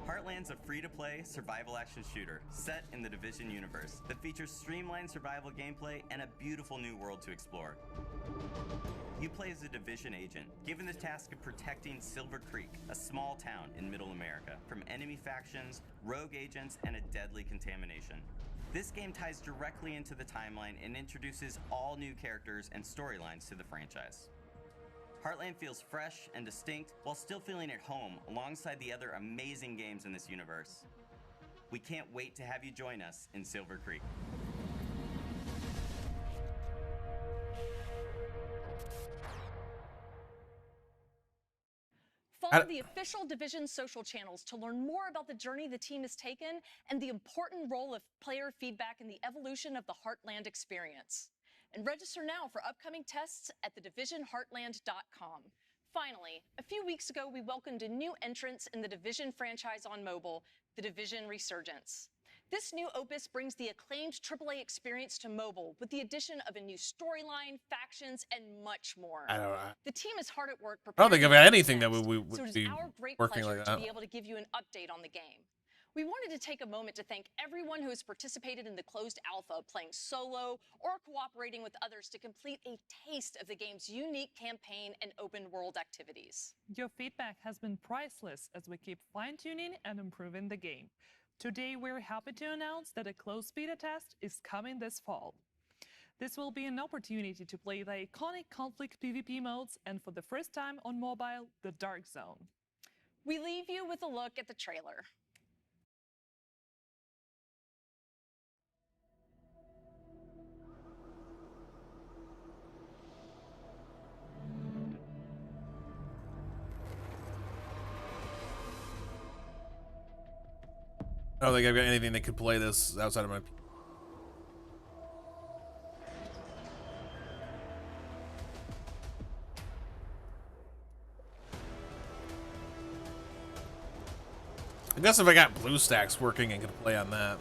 Heartland's a free-to-play survival action shooter set in the Division universe that features streamlined survival gameplay and a beautiful new world to explore. You play as a Division agent, given the task of protecting Silver Creek, a small town in Middle America, from enemy factions, rogue agents, and a deadly contamination. This game ties directly into the timeline and introduces all new characters and storylines to the franchise. Heartland feels fresh and distinct while still feeling at home alongside the other amazing games in this universe. We can't wait to have you join us in Silver Creek. Follow the official Division social channels to learn more about the journey the team has taken and the important role of player feedback in the evolution of the Heartland experience. And register now for upcoming tests at thedivisionheartland.com. Finally, a few weeks ago, we welcomed a new entrance in the Division franchise on mobile, the Division Resurgence. This new opus brings the acclaimed AAA experience to mobile with the addition of a new storyline, factions, and much more. The team is hard at work I don't think I've got anything that so would it is be our great working pleasure like to that. be able to give you an update on the game. We wanted to take a moment to thank everyone who has participated in the closed alpha, playing solo or cooperating with others to complete a taste of the game's unique campaign and open world activities. Your feedback has been priceless as we keep fine-tuning and improving the game. Today, we're happy to announce that a closed beta test is coming this fall. This will be an opportunity to play the iconic conflict PvP modes and for the first time on mobile, the Dark Zone. We leave you with a look at the trailer. I don't think I've got anything that could play this outside of my. I guess if I got BlueStacks working, I could play on that.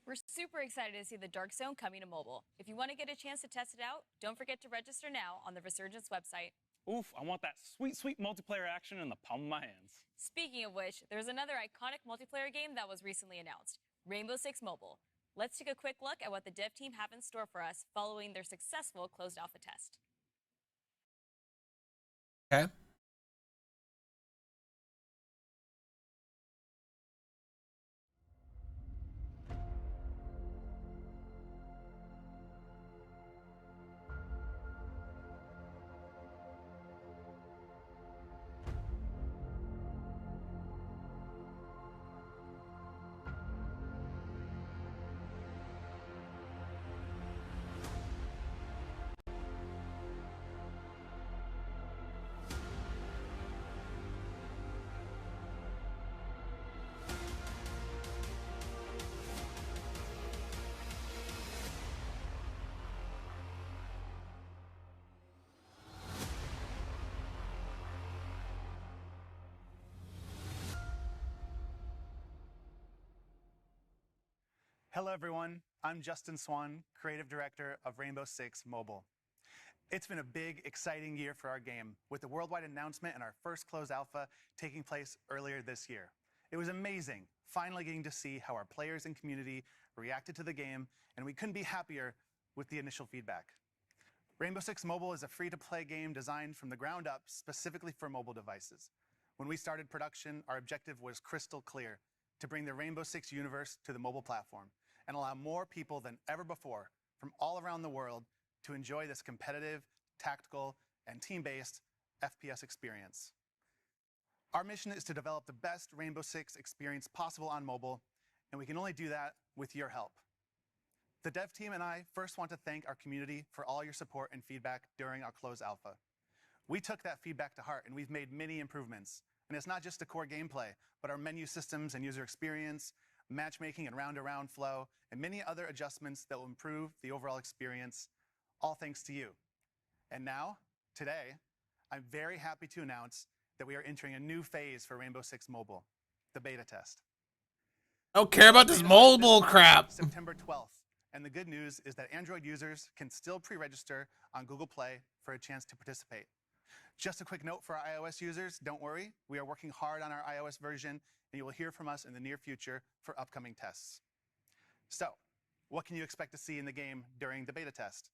We're super excited to see the Dark Zone coming to mobile. If you want to get a chance to test it out, don't forget to register now on the Resurgence website. Oof, I want that sweet, sweet multiplayer action in the palm of my hands. Speaking of which, there's another iconic multiplayer game that was recently announced, Rainbow Six Mobile. Let's take a quick look at what the dev team have in store for us following their successful closed alpha test. Okay. Hello everyone, I'm Justin Swan, Creative Director of Rainbow Six Mobile. It's been a big, exciting year for our game, with the worldwide announcement and our first closed alpha taking place earlier this year. It was amazing, finally getting to see how our players and community reacted to the game, and we couldn't be happier with the initial feedback. Rainbow Six Mobile is a free-to-play game designed from the ground up specifically for mobile devices. When we started production, our objective was crystal clear: to bring the Rainbow Six universe to the mobile platform and allow more people than ever before from all around the world to enjoy this competitive, tactical, and team-based FPS experience. Our mission is to develop the best Rainbow Six experience possible on mobile, and we can only do that with your help. The dev team and I first want to thank our community for all your support and feedback during our closed alpha. We took that feedback to heart, and we've made many improvements. And it's not just the core gameplay, but our menu systems and user experience, matchmaking and round-to-round flow, and many other adjustments that will improve the overall experience, all thanks to you. And now, today, I'm very happy to announce that we are entering a new phase for Rainbow Six Mobile, the beta test. I don't care about this mobile crap. September 12th, And the good news is that Android users can still pre-register on Google Play for a chance to participate. Just a quick note for our iOS users, don't worry, we are working hard on our iOS version, and you will hear from us in the near future for upcoming tests. So, what can you expect to see in the game during the beta test?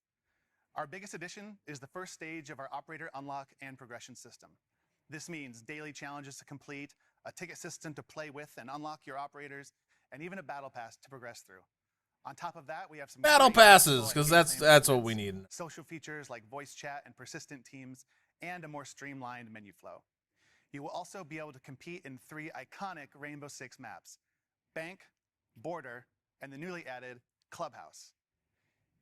Our biggest addition is the first stage of our operator unlock and progression system. This means daily challenges to complete, a ticket system to play with and unlock your operators, and even a battle pass to progress through. On top of that, we have some Battle great passes, because gameplay that's what improvements, we need. social features like voice chat and persistent teams, and a more streamlined menu flow. You will also be able to compete in 3 iconic Rainbow Six maps: Bank, Border, and the newly added Clubhouse.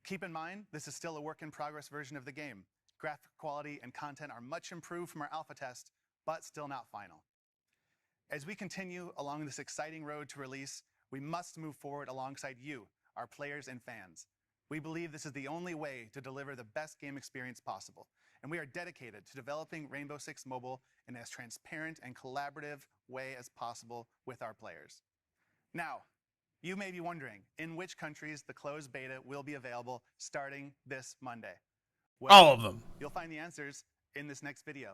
Keep in mind, this is still a work-in-progress version of the game. Graphic quality and content are much improved from our alpha test, but still not final. As we continue along this exciting road to release, we must move forward alongside you, our players and fans. We believe this is the only way to deliver the best game experience possible, and we are dedicated to developing Rainbow Six Mobile in as transparent and collaborative way as possible with our players. Now, you may be wondering in which countries the closed beta will be available starting this Monday. Well, All of them. You'll find the answers in this next video.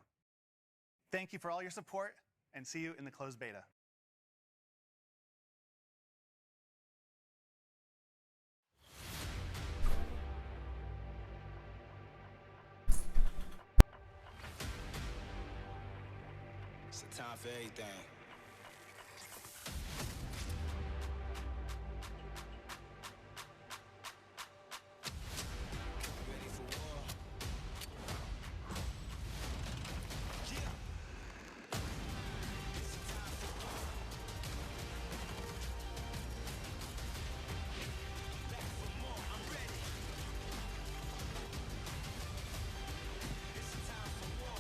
Thank you for all your support, and see you in the closed beta. It's a time for everything. Ready for war? Yeah. It's a time for war. Back for more, I'm ready. It's a time for war.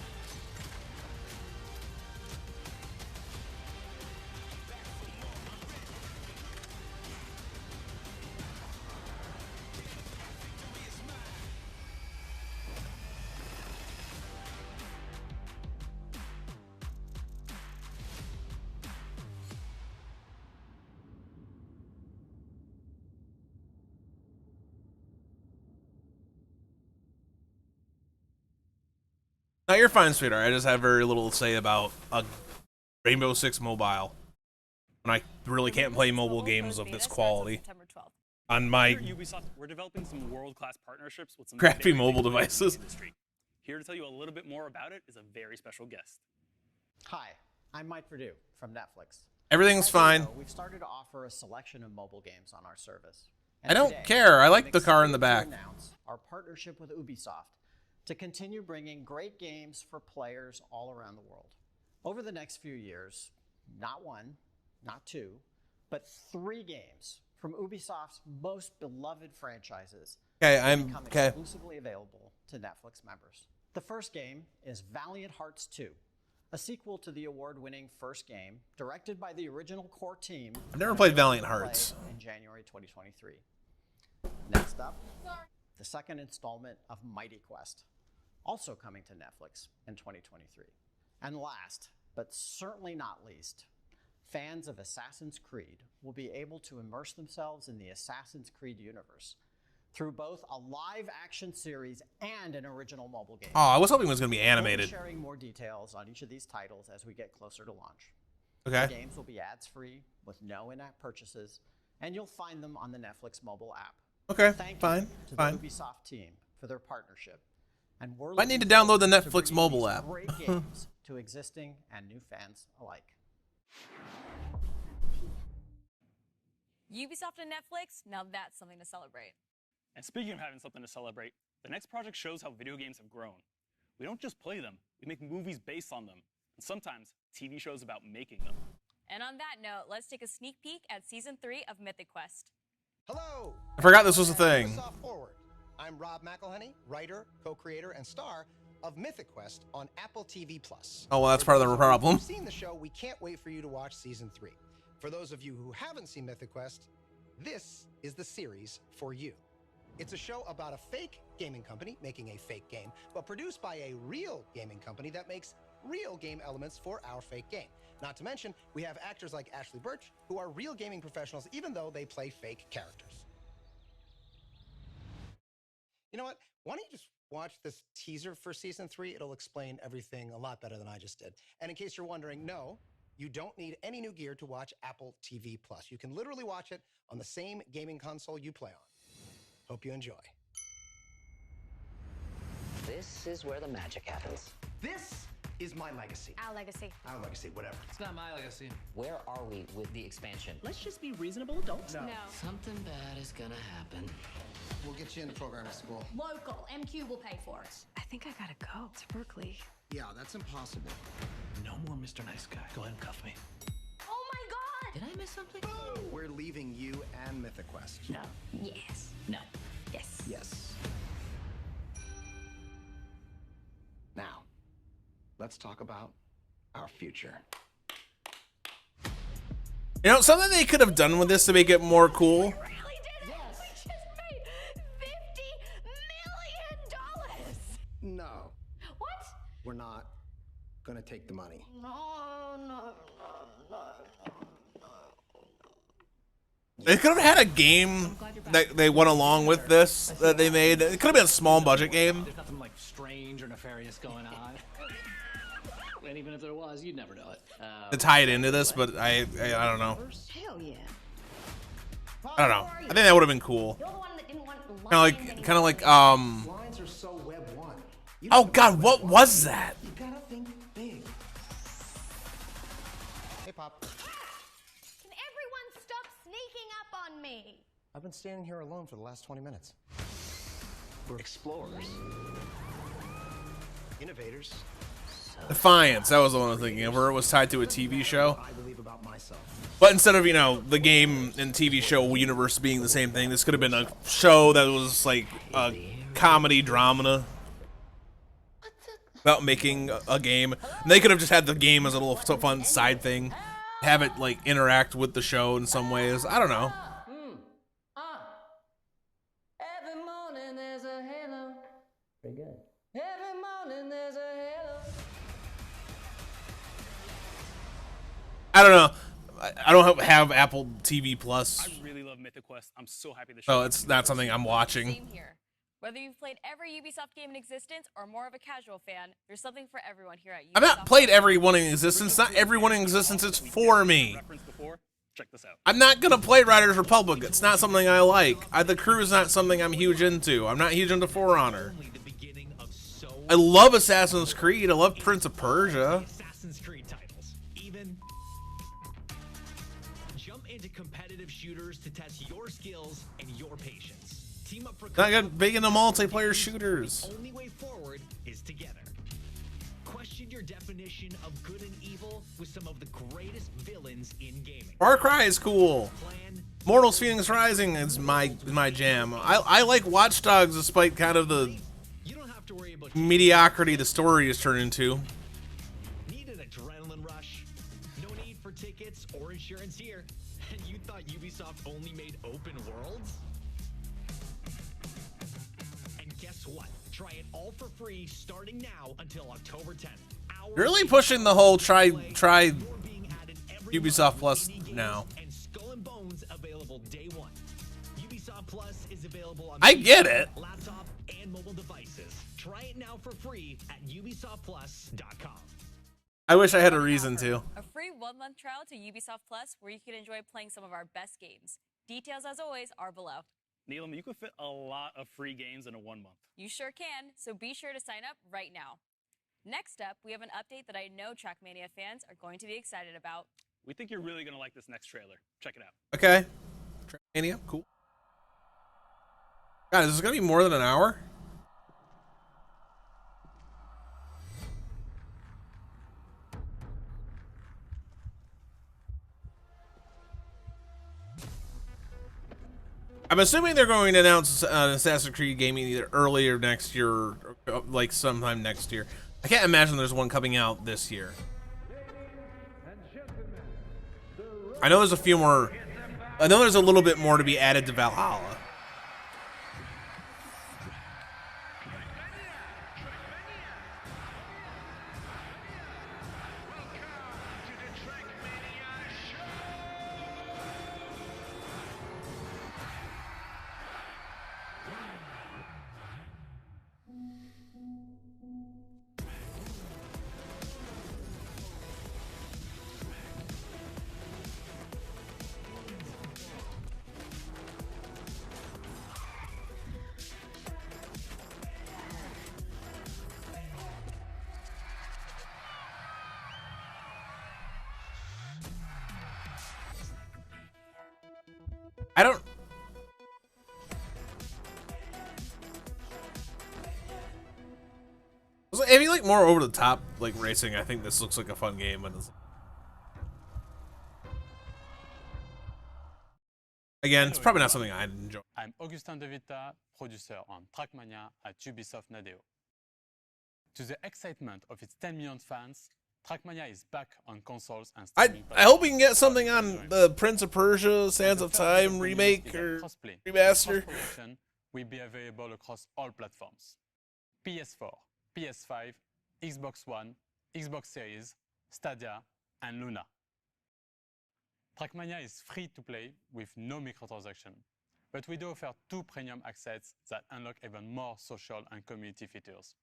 Now you're fine, sweetheart. I just have very little to say about a Rainbow Six Mobile. And I really can't play mobile games of this quality on my Here at Ubisoft, we're developing some world-class partnerships with some crappy very mobile big players in the devices. industry. Here to tell you a little bit more about it is a very special guest. Hi, I'm Mike Perdue from Netflix. Everything's As you fine. know, we've started to offer a selection of mobile games on our service. I don't today, care. I like I'm the car in the excited to back. announce our partnership with Ubisoft to continue bringing great games for players all around the world. Over the next few years, not 1, not 2, but 3 games from Ubisoft's most beloved franchises will become exclusively available to Netflix members. The first game is Valiant Hearts 2, a sequel to the award-winning first game, directed by the original core team. I've never played Valiant Hearts. In January 2023. Next up, the second installment of Mighty Quest, also coming to Netflix in 2023. And last, but certainly not least, fans of Assassin's Creed will be able to immerse themselves in the Assassin's Creed universe through both a live-action series and an original mobile game. Oh, I was hoping it was going to be animated. We'll be sharing more details on each of these titles as we get closer to launch. Okay. The games will be ads-free with no in-app purchases, and you'll find them on the Netflix mobile app. Okay, Thank fine, you to fine. the Ubisoft team for their partnership. And we're I need to looking download the forward to Netflix bringing mobile these app. Great games to existing and new fans alike. Ubisoft and Netflix, now that's something to celebrate. And speaking of having something to celebrate, the next project shows how video games have grown. We don't just play them, we make movies based on them, and sometimes TV shows about making them. And on that note, let's take a sneak peek at Season 3 of Mythic Quest. Hello! I forgot this was a thing. Ubi Forward. I'm Rob McElhenney, writer, co-creator, and star of Mythic Quest on Apple TV+. Oh, well, that's part of the problem. If you've seen the show, we can't wait for you to watch Season 3. For those of you who haven't seen Mythic Quest, this is the series for you. It's a show about a fake gaming company making a fake game, but produced by a real gaming company that makes real game elements for our fake game. Not to mention, we have actors like Ashley Birch, who are real gaming professionals even though they play fake characters. You know what? Why don't you just watch this teaser for season 3? It'll explain everything a lot better than I just did. And in case you're wondering, no, you don't need any new gear to watch Apple TV Plus. You can literally watch it on the same gaming console you play on. Hope you enjoy. This is where the magic happens. This is my legacy. Our legacy. Our legacy, whatever. It's not my legacy. Where are we with the expansion? Let's just be reasonable adults. No. Something bad is gonna happen. We'll get you into programming school. Local. MQ will pay for it. I think I gotta go to Berkeley. Yeah, that's impossible. No more Mr. Nice Guy. Go ahead and cuff me. Oh my god! Did I miss something? We're leaving you and Mythic Quest. No. Yes. No. Yes. Yes. Now, let's talk about our future. You know, something they could have done with this to make it more cool. Really did it? Yes. We just made $50 million. No. What? We're not gonna take the money. No. They could have had a game that they went along with this that they made. It could have been a small budget game. There's nothing like strange or nefarious going on. And even if there was, you'd never know it. To tie it into this, but I don't know. Hell yeah. I don't know. I think that would have been cool. You're the one that didn't want the Kind of like Lines are so Web 1. Oh God, what was that? You gotta think big. Hey, Pop. Can everyone stop sneaking up on me? I've been standing here alone for the last 20 minutes. We're explorers. Innovators. Defiance. That was the one I was thinking of, where it was tied to a TV show. I believe about myself. But instead of, you know, the game and TV show universe being the same thing, this could have been a show that was like a comedy drama about making a game. And they could have just had the game as a little fun side thing, have it like interact with the show in some ways. I don't know. Every morning there's a halo. Pretty good. Every morning there's a halo. I don't know. I don't have Apple TV Plus, I really love Mythic Quest. I'm so happy the show. so it's not something I'm watching. Same here. Whether you've played every Ubisoft game in existence or more of a casual fan, there's something for everyone here at Ubisoft. I've not played every one in existence. Not every one in existence is for me. Referenced before. Check this out. I'm not gonna play Riders Republic. It's not something I like. The crew is not something I'm huge into. I'm not huge into For Honor. I love Assassin's Creed. I love Prince of Persia. Assassin's Creed titles. Even jump into competitive shooters to test your skills and your patience. Team up for Not got big into multiplayer shooters. The only way forward is together. Question your definition of good and evil with some of the greatest villains in gaming. Far Cry is cool. Mortals Phoenix Rising is my jam. I like Watch Dogs despite kind of the mediocrity the story has turned into. Need an adrenaline rush? No need for tickets or insurance here. And you thought Ubisoft only made open worlds? And guess what? Try it all for free starting now until October 10th. Really pushing the whole try Ubisoft Plus now. And Skull and Bones available day one. Ubisoft Plus is available on I get it. laptop and mobile devices. Try it now for free at ubisoftplus.com. I wish I had a reason to. A free 1-month trial to Ubisoft Plus where you can enjoy playing some of our best games. Details, as always, are below. Neelam, you could fit a lot of free games in a 1 month. You sure can, so be sure to sign up right now. Next up, we have an update that I know Trackmania fans are going to be excited about. We think you're really going to like this next trailer. Check it out. Okay. Trackmania, cool. God, is this gonna be more than an hour? I'm assuming they're going to announce an Assassin's Creed game either earlier next year or like sometime next year. I can't imagine there's one coming out this year. I know there's a few more. I know there's a little bit more to be added to Valhalla. I don't. If you like more over the top like racing, I think this looks like a fun game. And again, it's probably not something I'd enjoy. I'm Augustin De Vita, producer on Trackmania at Ubisoft Nadeo. To the excitement of its 10 million fans, Trackmania is back on consoles and streaming I hope we can get something on the Prince of Persia Sands of Time remake or remaster. Will be available across all platforms: PS4, PS5, Xbox One, Xbox Series, Stadia, and Luna. Trackmania is free to play with no microtransaction, but we do offer 2 premium access that unlock even more social and community features.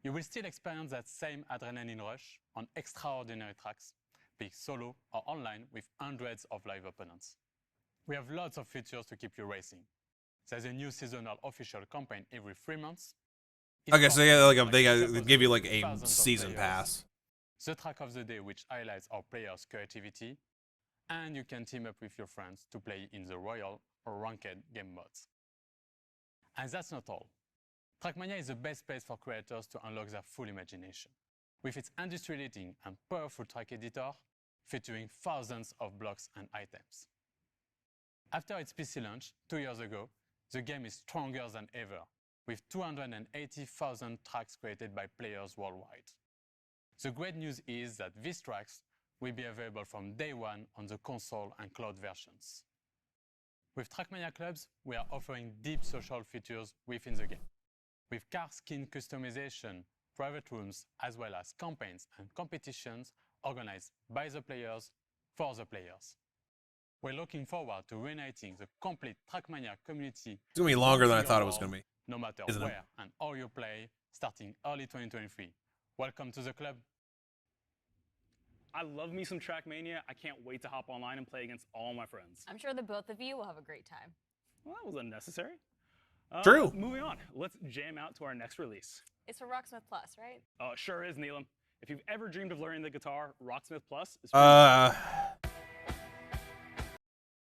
You will still experience that same adrenaline rush on extraordinary tracks, be it solo or online with hundreds of live opponents. We have lots of features to keep you racing. There's a new seasonal official campaign every 3 months. Okay, so they give you like a season pass. The track of the day, which highlights our players' creativity, and you can team up with your friends to play in the Royal or Ranked game modes. And that's not all. Trackmania is the best place for creators to unlock their full imagination, with its industry-leading and powerful track editor, featuring thousands of blocks and items. After its PC launch 2 years ago, the game is stronger than ever, with 280,000 tracks created by players worldwide. The great news is that these tracks will be available from day one on the console and cloud versions. With Trackmania Clubs, we are offering deep social features within the game, with car skin customization, private rooms, as well as campaigns and competitions organized by the players for the players. We're looking forward to reuniting the complete Trackmania community. It's gonna be longer than I thought it was gonna be. No matter where and how you play, starting early 2023. Welcome to the club. I love me some Trackmania. I can't wait to hop online and play against all my friends. I'm sure the both of you will have a great time. Well, that was unnecessary. True. Moving on. Let's jam out to our next release. It's for Rocksmith Plus, right? Sure is, Neelam. If you've ever dreamed of learning the guitar, Rocksmith Plus is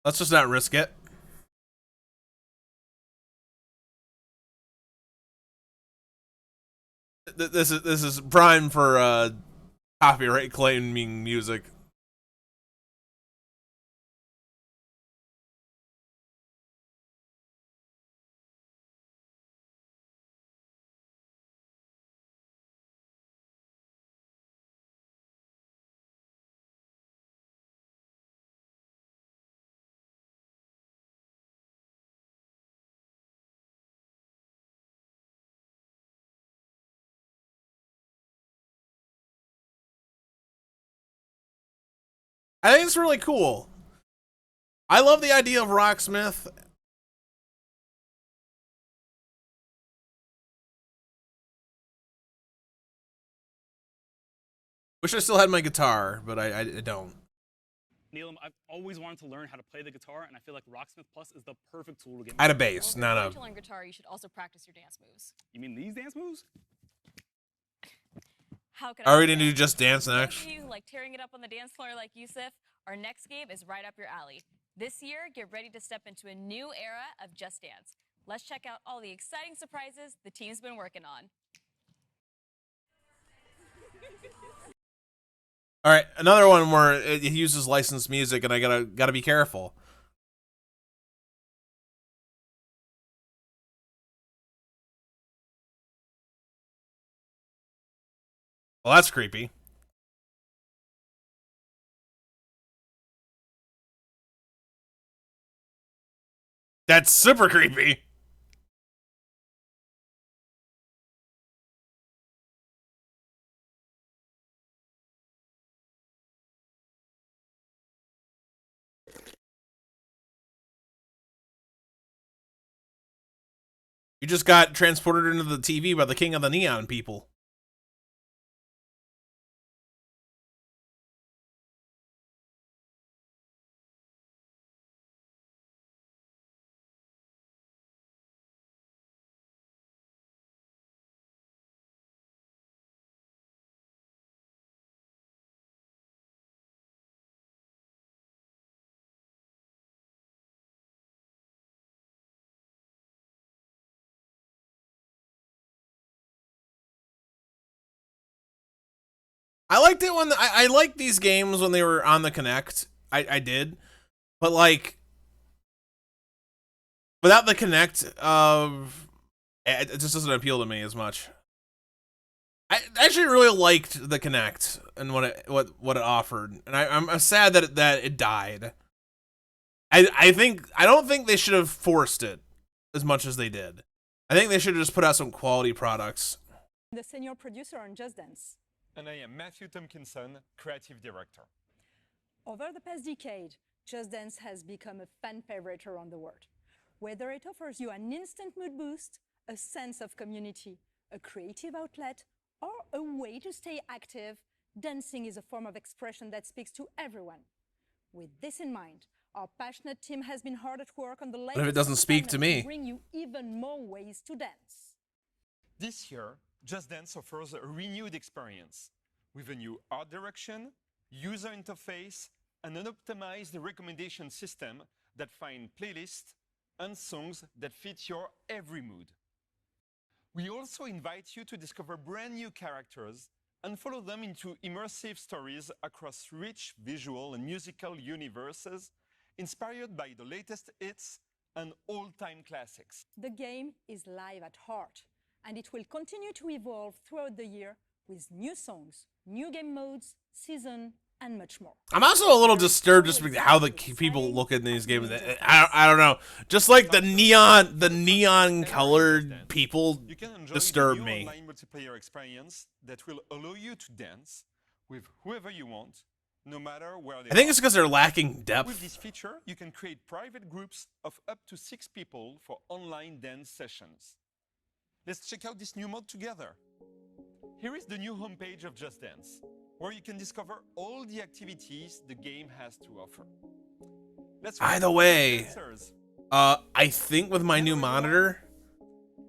let's just not risk it. This is prime for copyright claiming music. I think it's really cool. I love the idea of Rocksmith. Wish I still had my guitar, but I don't. Neelam, I've always wanted to learn how to play the guitar, and I feel like Rocksmith Plus is the perfect tool to get. I had a bass, well, if you're going to learn guitar, you should also practice your dance moves. You mean these dance moves? How could Are we gonna do Just Dance next? Those of you who like tearing it up on the dance floor like Yusuf, our next game is right up your alley. This year, get ready to step into a new era of Just Dance. Let's check out all the exciting surprises the team's been working on. All right, another one where it uses licensed music, and I gotta be careful. Well, that's creepy. That's super creepy. You just got transported into the TV by the king of the neon people. I liked it when I liked these games when they were on the Kinect. I did, but like without the Kinect, it just doesn't appeal to me as much. I actually really liked the Kinect and what it offered, and I'm sad that it died. I don't think they should have forced it as much as they did. I think they should have just put out some quality products. The senior producer on Just Dance. And I am Matthew Tompkinson, creative director. Over the past decade, Just Dance has become a fan favorite around the world. Whether it offers you an instant mood boost, a sense of community, a creative outlet, or a way to stay active, dancing is a form of expression that speaks to everyone. With this in mind, our passionate team has been hard at work on the latest What if it doesn't speak to me? bring you even more ways to dance. This year, Just Dance offers a renewed experience with a new art direction, user interface, and an optimized recommendation system that find playlists and songs that fit your every mood. We also invite you to discover brand new characters and follow them into immersive stories across rich visual and musical universes inspired by the latest hits and all-time classics. The game is live at heart, and it will continue to evolve throughout the year with new songs, new game modes, season, and much more. I'm also a little disturbed just with how the people look in these games. I don't know. Just like the neon colored people disturb new me. Online multiplayer experience that will allow you to dance with whoever you want, no matter where they I think are. it's because they're lacking With depth. this feature, you can create private groups of up to 6 people for online dance sessions. Let's check out this new mode together. Here is the new homepage of Just Dance, where you can discover all the activities the game has to offer. Let's By the welcome way, dancers. I think with my new monitor,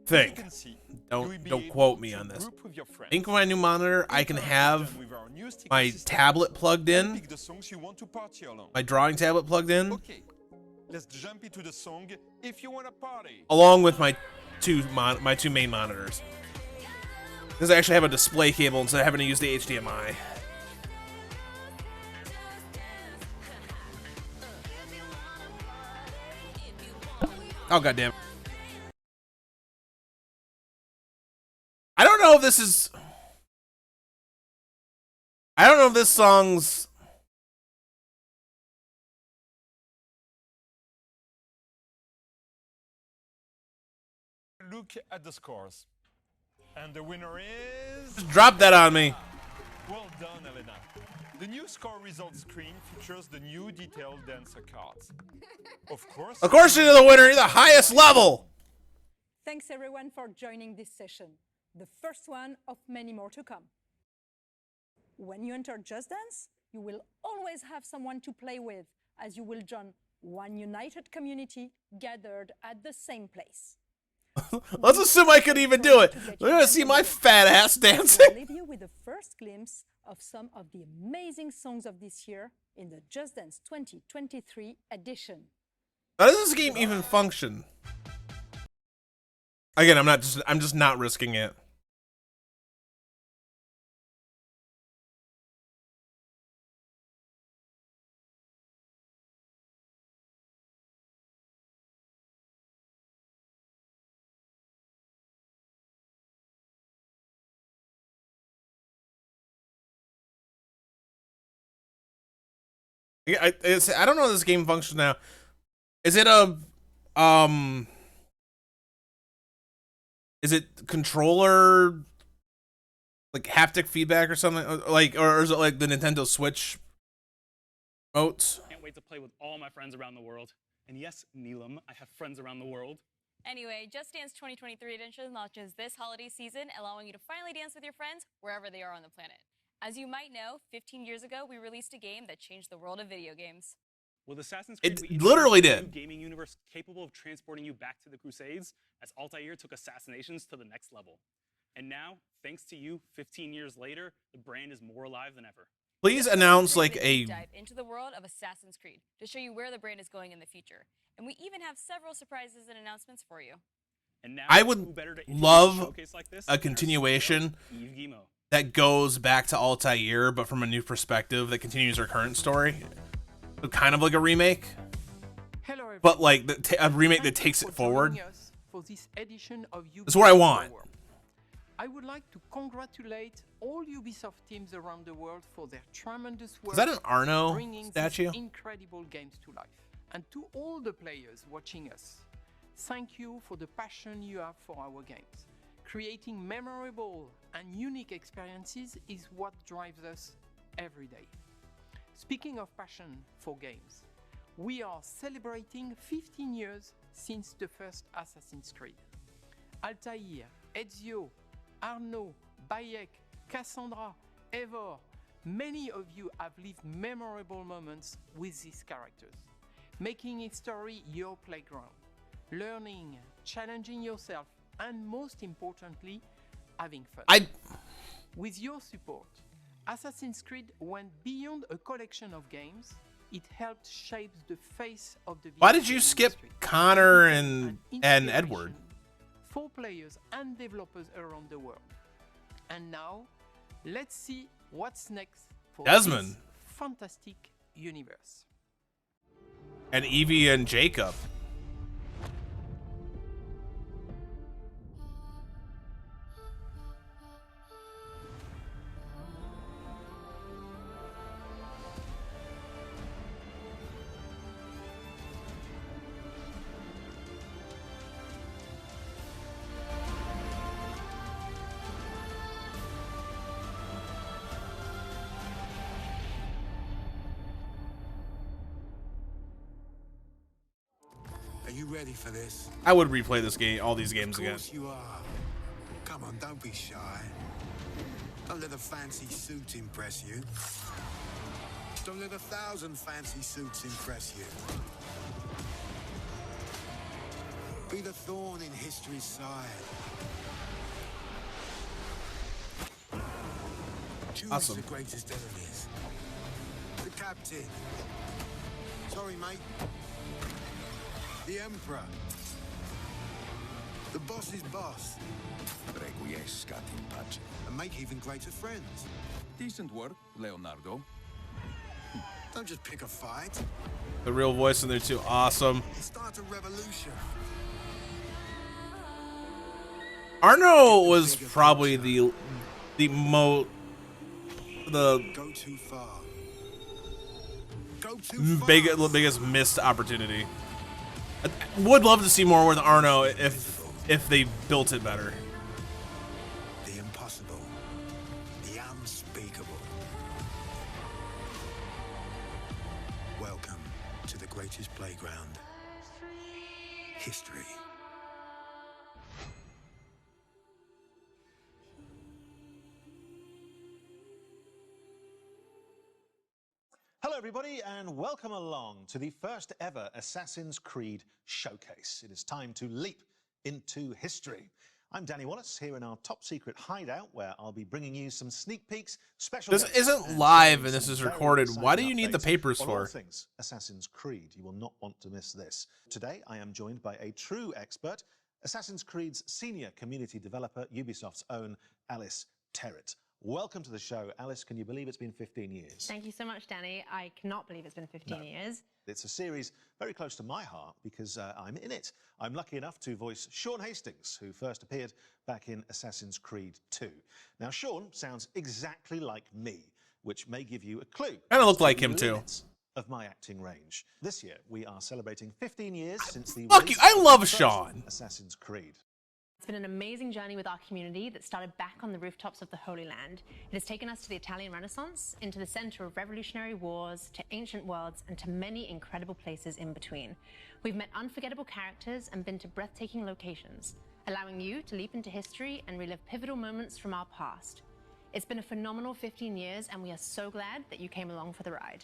don't quote me on this. I think with my new monitor, I can have my tablet plugged in, Pick the songs you want to party along. my drawing tablet plugged in, Okay, let's jump into the song If You Wanna Party. along with my two main monitors. Because I actually have a display cable instead of having to use the HDMI. Oh goddamn! I don't know if this is. I don't know if this song's. Look at the scores. And the winner is... Just drop that on me. Well done, Elena. The new score results screen features the new detailed dancer cards. Of course, You're the winner. You're the highest level. Thanks everyone for joining this session, the first one of many more to come. When you enter Just Dance, you will always have someone to play with, as you will join one united community gathered at the same place. Let's assume I could even do it. We're gonna see my fat ass dancing. I'll leave you with the first glimpse of some of the amazing songs of this year in the Just Dance 2023 edition. How does this game even function? Again, I'm just not risking it. I don't know how this game functions now. Is it a is it controller like haptic feedback or something, or is it like the Nintendo Switch remotes? Can't wait to play with all my friends around the world. And yes, Neelam, I have friends around the world. Anyway, Just Dance 2023 edition launches this holiday season, allowing you to finally dance with your friends wherever they are on the planet. As you might know, 15 years ago, we released a game that changed the world of video games. With Assassin's Creed, It we literally introduced a did. new gaming universe capable of transporting you back to the Crusades, as Altair took Assassinations to the next level. And now, thanks to you, 15 years later, the brand is more alive than ever. Please announce like a Dive into the world of Assassin's Creed to show you where the brand is going in the future. And we even have several surprises and announcements for you. And now, I who would better to introduce love showcase like this a than our continuation CEO, Yves Guillemot. that goes back to Altair, but from a new perspective that continues our current story. So kind of like a remake, but like a remake that takes it forward. For this edition of That's what I want. Forward. I would like to congratulate all Ubisoft teams around the world for their tremendous work. Is that an Arno bringing statue? these incredible games to life. And to all the players watching us, thank you for the passion you have for our games. Creating memorable and unique experiences is what drives us every day. Speaking of passion for games, we are celebrating 15 years since the first Assassin's Creed. Altair, Ezio, Arno, Bayek, Cassandra, Eivor, many of you have lived memorable moments with these characters, making history your playground, learning, challenging yourself, and most importantly, having fun. With your support, Assassin's Creed went beyond a collection of games. It helped shape the face of the video Why did you game skip industry. Connor and Edward? For players and developers around the world. And now, let's see what's next for Desmond. this fantastic universe. And Evie and Jacob. Are you ready for this? I would replay this game, all these games again. Of course you are. Come on, don't be shy. Don't let a fancy suit impress you. Don't let 1,000 fancy suits impress you. Be the thorn in history's side. Choose Awesome. the greatest enemies. The captain. Sorry, mate. The Emperor. The boss's boss. Requiescat in pace. And make even greater friends. Decent work, Leonardo. Don't just pick a fight. The real voice in there too. Awesome. Start a revolution. Arno was probably the Go too far. Go too far. biggest missed opportunity. I would love to see more with Arno if they built it better. The impossible. The unspeakable. Welcome to the greatest playground. History. Hello everybody and welcome along to the first ever Assassin's Creed showcase. It is time to leap into history. I'm Danny Wallace here in our top secret hideout where I'll be bringing you some sneak peeks, special This guests, isn't live and some this is very recorded. Why do exciting you need the updates papers on all for? things Assassin's Creed. You will not want to miss this. Today I am joined by a true expert, Assassin's Creed's senior community developer, Ubisoft's own Alice Terrett. Welcome to the show. Alice, can you believe it's been 15 years? Thank you so much, Danny. I cannot believe it's been 15 years. It's a series very close to my heart because I'm in it. I'm lucky enough to voice Sean Hastings, who first appeared back in Assassin's Creed 2. Now, Sean sounds exactly like me, which may give you a clue. Kinda looked to like the him, too. limits of my acting range. This year, we are celebrating 15 years since the Fuck you, release I of love the first Sean. Assassin's Creed. It's been an amazing journey with our community that started back on the rooftops of the Holy Land. It has taken us to the Italian Renaissance, into the center of revolutionary wars, to ancient worlds, and to many incredible places in between. We've met unforgettable characters and been to breathtaking locations, allowing you to leap into history and relive pivotal moments from our past. It's been a phenomenal 15 years, and we are so glad that you came along for the ride.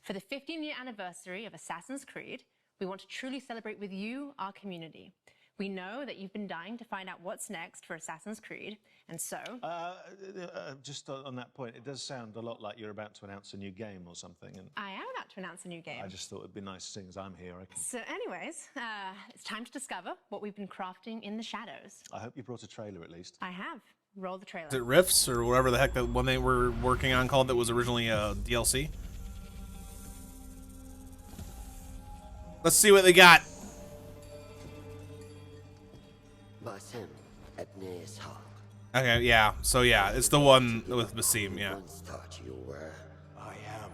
For the 15-year anniversary of Assassin's Creed, we want to truly celebrate with you, our community. We know that you've been dying to find out what's next for Assassin's Creed, and so... Just on that point, it does sound a lot like you're about to announce a new game or something. And I am about to announce a new game. I just thought it'd be nice, seeing as I'm here. So anyways, it's time to discover what we've been crafting in the shadows. I hope you brought a trailer at least. I have. Roll the trailer. Is it Rifts or whatever the heck that one they were working on called that was originally a DLC? Let's see what they got. Okay, yeah. So yeah, it's the one with Basim, yeah. Thought you were. I am.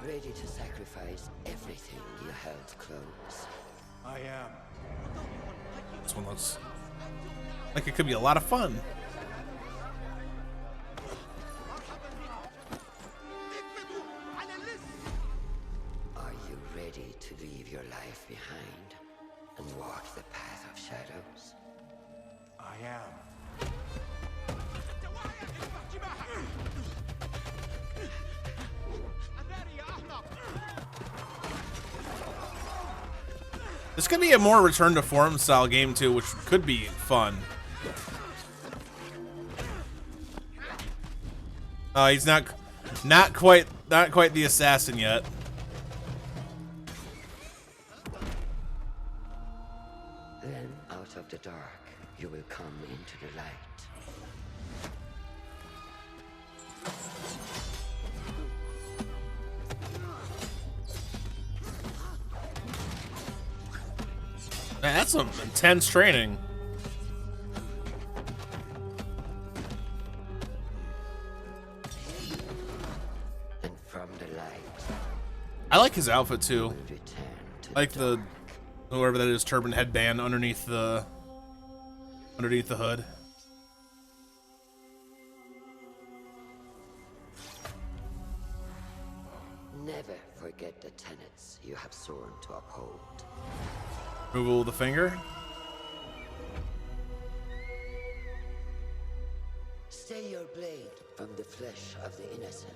Ready to sacrifice everything you held close. I am. This one looks like it could be a lot of fun. Are you ready to leave your life behind and walk the path of shadows? I am. This could be a more return to form style game too, which could be fun. He's not quite the assassin yet. Then out of the dark, you will come into the light. Man, that's some intense training. And from the light, I like his outfit too. I like the whoever that is turban headband underneath the hood. never forget the tenets you have sworn to uphold. Removal of the finger. Stay your blade from the flesh of the innocent.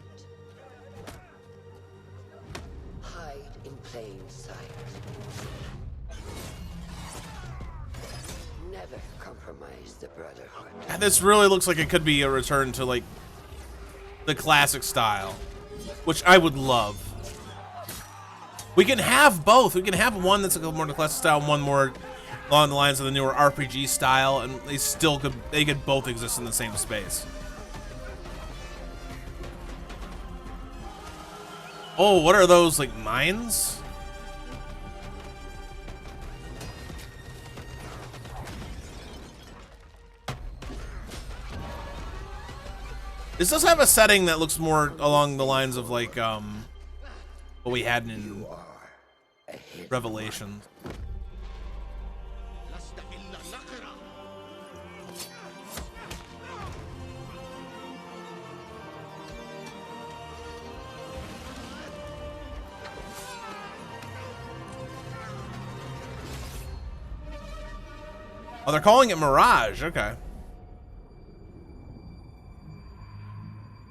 Hide in plain sight. Never compromise the brotherhood. And this really looks like it could be a return to like the classic style, which I would love. We can have both. We can have one that's a little more the classic style, and one more along the lines of the newer RPG style, and they could both exist in the same space. Oh, what are those, like mines? This does have a setting that looks more along the lines of like what we had in Revelations. Oh, they're calling it Mirage. Okay.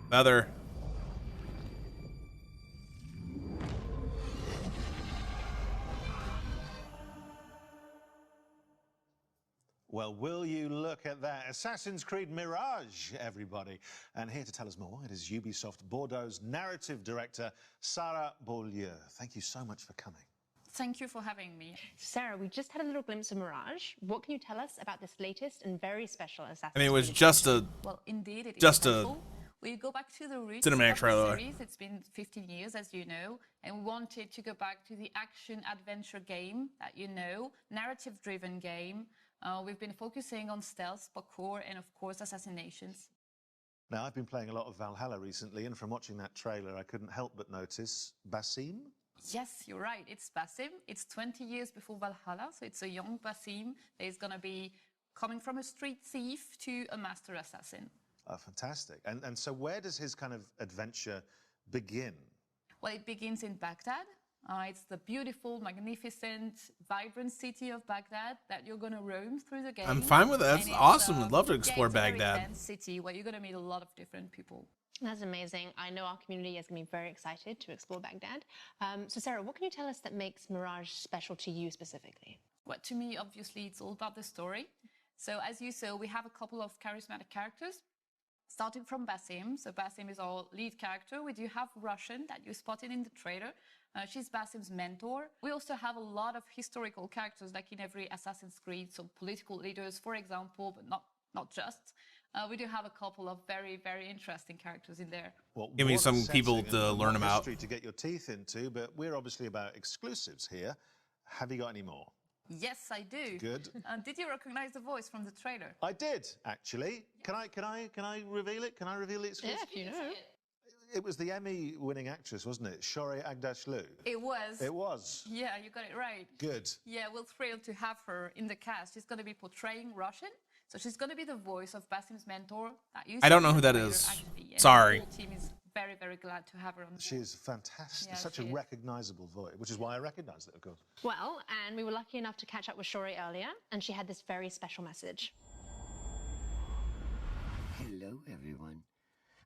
Another. Well, will you look at that? Assassin's Creed Mirage, everybody. And here to tell us more, it is Ubisoft Bordeaux's narrative director, Sarah Beaulieu. Thank you so much for coming. Thank you for having me. Sarah, we just had a little glimpse of Mirage. What can you tell us about this latest and very special Assassin's Creed? I mean, it was just a... Well, indeed, it is just special. We go back to the roots cinematic of trailer. the series. It's been 15 years, as you know, and we wanted to go back to the action-adventure game that you know, narrative-driven game. We've been focusing on stealth, parkour, and of course, assassinations. Now, I've been playing a lot of Valhalla recently, and from watching that trailer, I couldn't help but notice Basim. Yes, you're right. It's Basim. It's 20 years before Valhalla, so it's a young Basim that is going to be coming from a street thief to a master assassin. Oh, fantastic. And so where does his kind of adventure begin? Well, it begins in Baghdad. It's the beautiful, magnificent, vibrant city of Baghdad that you're going to roam through the game. I'm fine with that. That's awesome. I'd love to explore it's a very Baghdad. dense city where you're going to meet a lot of different people. That's amazing. I know our community is going to be very excited to explore Baghdad. So Sarah, what can you tell us that makes Mirage special to you specifically? Well, to me, obviously, it's all about the story. So as you saw, we have a couple of charismatic characters, starting from Basim. So Basim is our lead character. We do have Russian that you spotted in the trailer. She's Basim's mentor. We also have a lot of historical characters, like in every Assassin's Creed, so political leaders, for example, but not just. We do have a couple of very, very interesting characters in there. Well, Give me what a some people setting to and learn what about. history to get your teeth into, but we're obviously about exclusives here. Have you got any more? Yes, I do. Good. Did you recognize the voice from the trailer? I did, actually. Can I reveal it? Can I reveal the exclusive? Yeah, if you know. It was the Emmy-winning actress, wasn't it? Shorey Aghdashloo. It was. It was. Yeah, you got it right. Good. Yeah, we're thrilled to have her in the cast. She's going to be portraying Russian. So she's going to be the voice of Basim's mentor. I don't know who that is. Sorry. The whole team is very, very glad to have her on the She is fantastic. Yeah, Such a she is. recognizable voice, which is why I recognized it, of course. Well, and we were lucky enough to catch up with Shori earlier, and she had this very special message. Hello, everyone.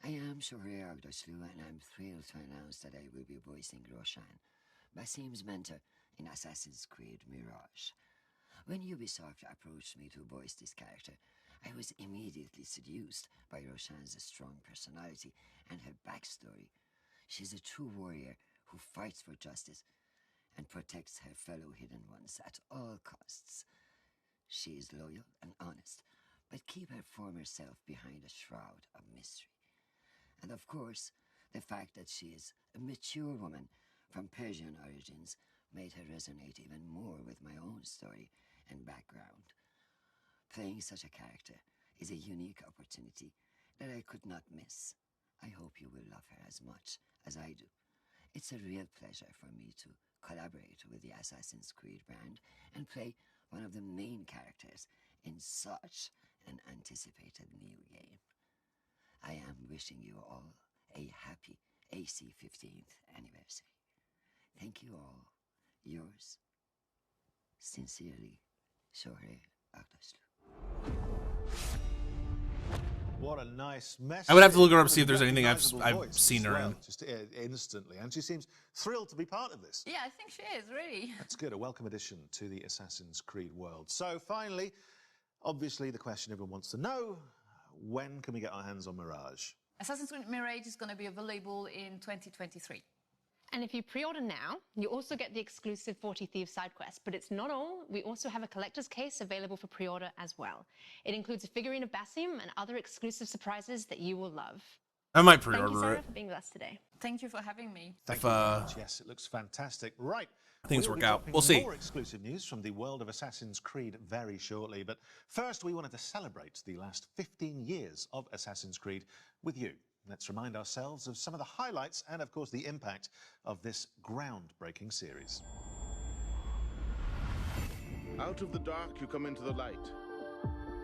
I am Shori Aghdashloo, and I'm thrilled to announce that I will be voicing Roshan, Basim's mentor in Assassin's Creed Mirage. When Ubisoft approached me to voice this character, I was immediately seduced by Roshan's strong personality and her backstory. She's a true warrior who fights for justice and protects her fellow hidden ones at all costs. She is loyal and honest, but keep her former self behind a shroud of mystery. And of course, the fact that she is a mature woman from Persian origins made her resonate even more with my own story and background. Playing such a character is a unique opportunity that I could not miss. I hope you will love her as much as I do. It's a real pleasure for me to collaborate with the Assassin's Creed brand and play one of the main characters in such an anticipated new game. I am wishing you all a happy AC 15th anniversary. Thank you all. Yours, sincerely, Shori Aghdashloo. What a nice message. I would have to look her up to see if there's anything I've seen her in. Just instantly, and she seems thrilled to be part of this. Yeah, I think she is, really. That's good. A welcome addition to the Assassin's Creed world. So finally, obviously the question everyone wants to know, when can we get our hands on Mirage? Assassin's Creed Mirage is going to be available in 2023. And if you pre-order now, you also get the exclusive 40 Thieves side quest. But it's not all. We also have a collector's case available for pre-order as well. It includes a figurine of Basim and other exclusive surprises that you will love. I might Thank you, pre-order Sarah, it. for being with us today. Thank you for having me. Thank you very much. Yes, it looks fantastic. Right. Things We'll work be out. dropping We'll see. More exclusive news from the world of Assassin's Creed very shortly. But first, we wanted to celebrate the last 15 years of Assassin's Creed with you. Let's remind ourselves of some of the highlights and, of course, the impact of this groundbreaking series. Out of the dark, you come into the light.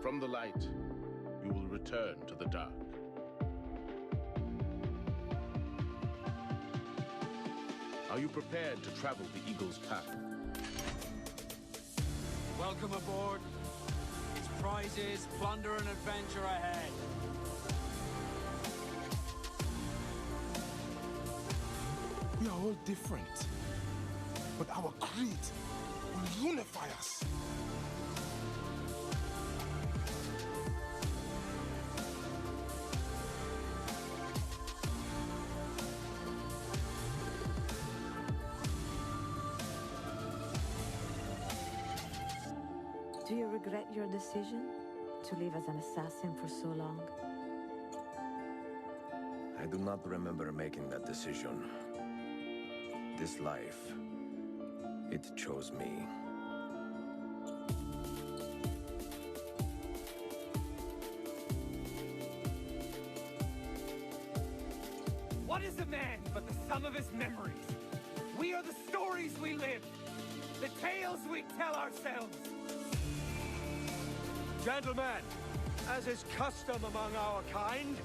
From the light, you will return to the dark. Are you prepared to travel the Eagle's path? Welcome aboard. It's prizes, plunder, and adventure ahead. We are all different, but our creed will unify us. Do you regret your decision to live as an assassin for so long? I do not remember making that decision. This life, it chose me. What is a man but the sum of his memories? We are the stories we live, the tales we tell ourselves. Gentlemen, as is custom among our kind,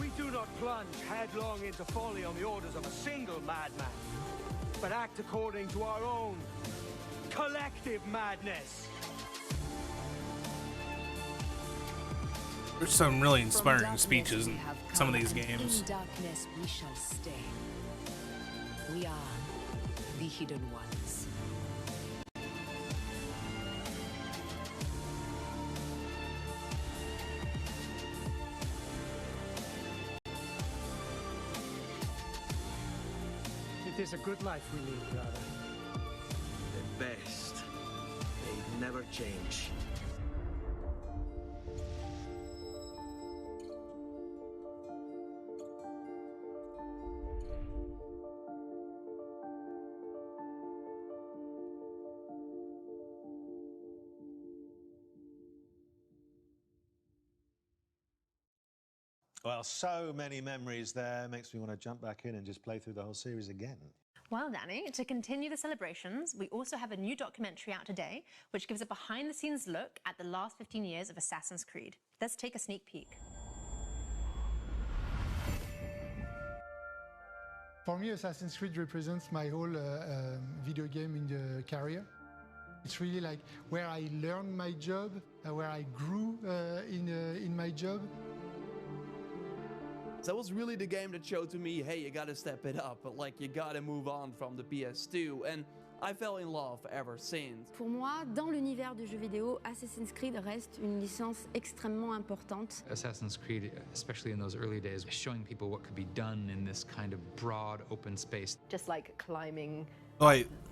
we do not plunge headlong into folly on the orders of a single madman. but act according to our own collective madness. There's some really inspiring speeches in some of these games. In darkness we shall stay. We are the hidden ones. It is a good life we lead, brother. The best. They never change. Well, so many memories there. Makes me want to jump back in and just play through the whole series again. Well, Danny, to continue the celebrations, we also have a new documentary out today, which gives a behind-the-scenes look at the last 15 years of Assassin's Creed. Let's take a sneak peek. For me, Assassin's Creed represents my whole video game in the career. It's really like where I learned my job, where I grew in my job. That was really the game that showed to me, hey, you gotta step it up, but like you gotta move on from the PS2, and I fell in love ever since. Pour moi, dans l'univers du jeu vidéo, Assassin's Creed reste une licence extrêmement importante. Assassin's Creed, especially in those early days, showing people what could be done in this kind of broad open space. Just like climbing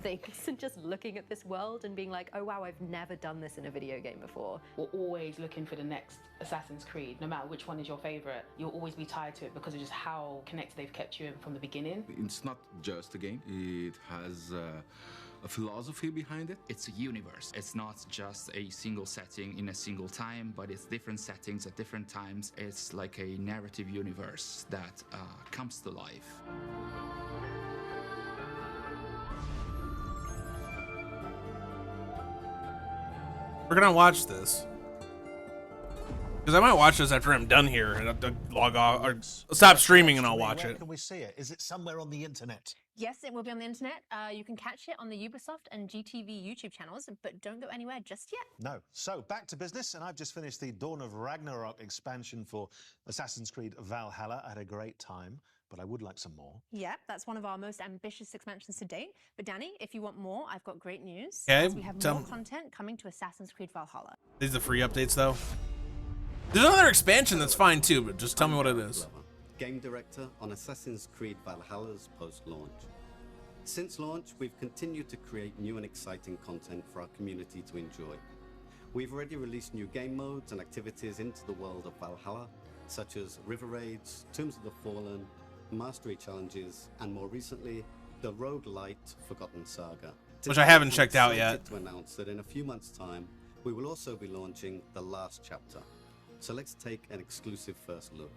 things and just looking at this world and being like, oh wow, I've never done this in a video game before. We're always looking for the next Assassin's Creed, no matter which one is your favorite. You'll always be tied to it because of just how connected they've kept you in from the beginning. It's not just a game, it has a philosophy behind it. It's a universe. It's not just a single setting in a single time, but it's different settings at different times. It's like a narrative universe that comes to life. We're gonna watch this. Because I might watch this after I'm done here and I'll log off or stop streaming and I'll watch it. Can we see it? Is it somewhere on the internet? Yes, it will be on the internet. You can catch it on the Ubisoft and GTV YouTube channels, but don't go anywhere just yet. No. So back to business, and I've just finished the Dawn of Ragnarok expansion for Assassin's Creed Valhalla. I had a great time, but I would like some more. Yeah, that's one of our most ambitious expansions to date. But Danny, if you want more, I've got great news. Okay, We have more content coming to Assassin's Creed Valhalla. These are the free updates though. There's another expansion that's fine too, but just tell me what it is. Game director on Assassin's Creed Valhalla's post-launch. Since launch, we've continued to create new and exciting content for our community to enjoy. We've already released new game modes and activities into the world of Valhalla, such as river raids, Tombs of the Fallen, mastery challenges, and more recently, the roguelite Forgotten Saga. Which I haven't checked out yet. To announce that in a few months' time, we will also be launching the last chapter. So let's take an exclusive first look.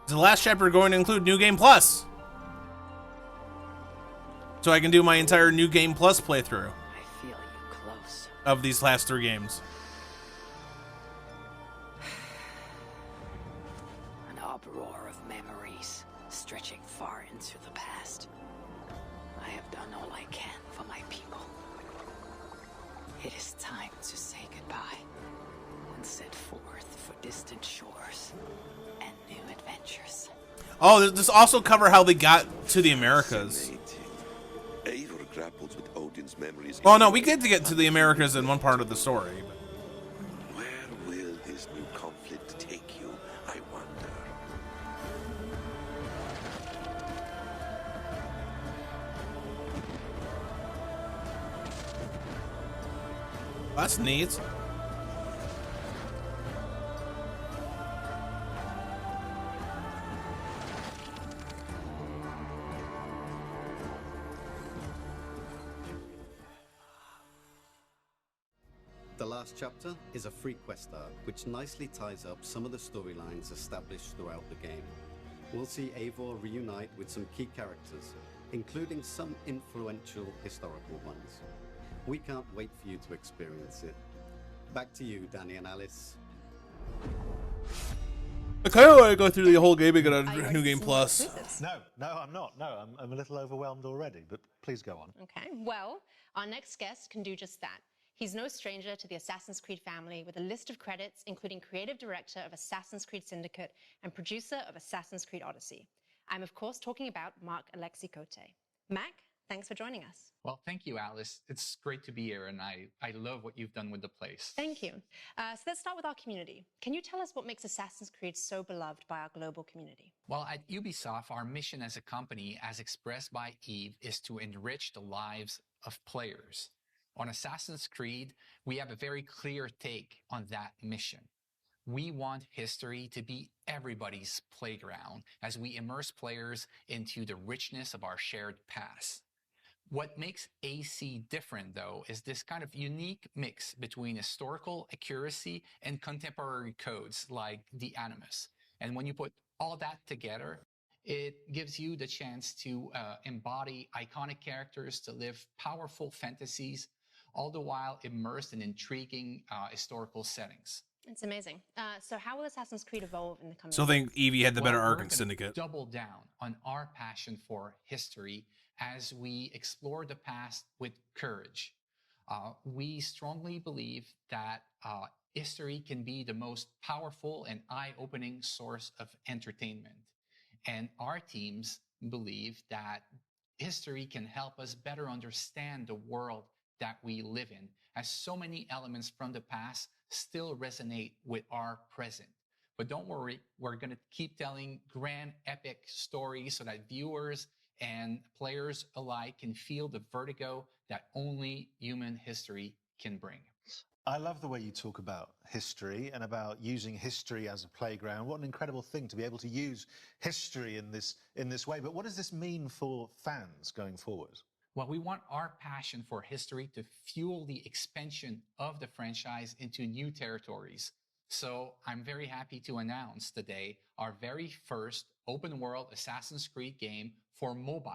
Is the last chapter going to include New Game Plus? So I can do my entire New Game Plus playthrough. I feel you close. Of these last 3 games. An uproar of memories stretching far into the past. I have done all I can for my people. It is time to say goodbye and set forth for distant shores and new adventures. Oh, does this also cover how they got to the Americas? Eivor grapples with Odin's memories. Well, no, we get to get to the Americas in one part of the story. But... Where will this new conflict take you, I wonder? That's neat. The last chapter is a free quest arc, which nicely ties up some of the storylines established throughout the game. We'll see Eivor reunite with some key characters, including some influential historical ones. We can't wait for you to experience it. Back to you, Danny and Alice. I kind of want to go through the whole game and get a New Game Plus. No, I'm not. No, I'm a little overwhelmed already, but please go on. Okay, well, our next guest can do just that. He's no stranger to the Assassin's Creed family with a list of credits, including creative director of Assassin's Creed Syndicate and producer of Assassin's Creed Odyssey. I'm, of course, talking about Marc Alexis Cote. Mac, thanks for joining us. Well, thank you, Alice. It's great to be here, and I love what you've done with the place. Thank you. So let's start with our community. Can you tell us what makes Assassin's Creed so beloved by our global community? Well, at Ubisoft, our mission as a company, as expressed by Eve, is to enrich the lives of players. On Assassin's Creed, we have a very clear take on that mission. We want history to be everybody's playground as we immerse players into the richness of our shared past. What makes AC different, though, is this kind of unique mix between historical accuracy and contemporary codes like the Animus. And when you put all that together, it gives you the chance to embody iconic characters, to live powerful fantasies, all the while immersed in intriguing historical settings. It's amazing. So how will Assassin's Creed evolve in the coming years? So I think Evie had the better arc in We're gonna Syndicate. double down on our passion for history as we explore the past with courage. We strongly believe that history can be the most powerful and eye-opening source of entertainment. And our teams believe that history can help us better understand the world that we live in, as so many elements from the past still resonate with our present. But don't worry, we're going to keep telling grand epic stories so that viewers and players alike can feel the vertigo that only human history can bring. I love the way you talk about history and about using history as a playground. What an incredible thing to be able to use history in this way. But what does this mean for fans going forward? Well, we want our passion for history to fuel the expansion of the franchise into new territories. So I'm very happy to announce today our very first open world Assassin's Creed game for mobile.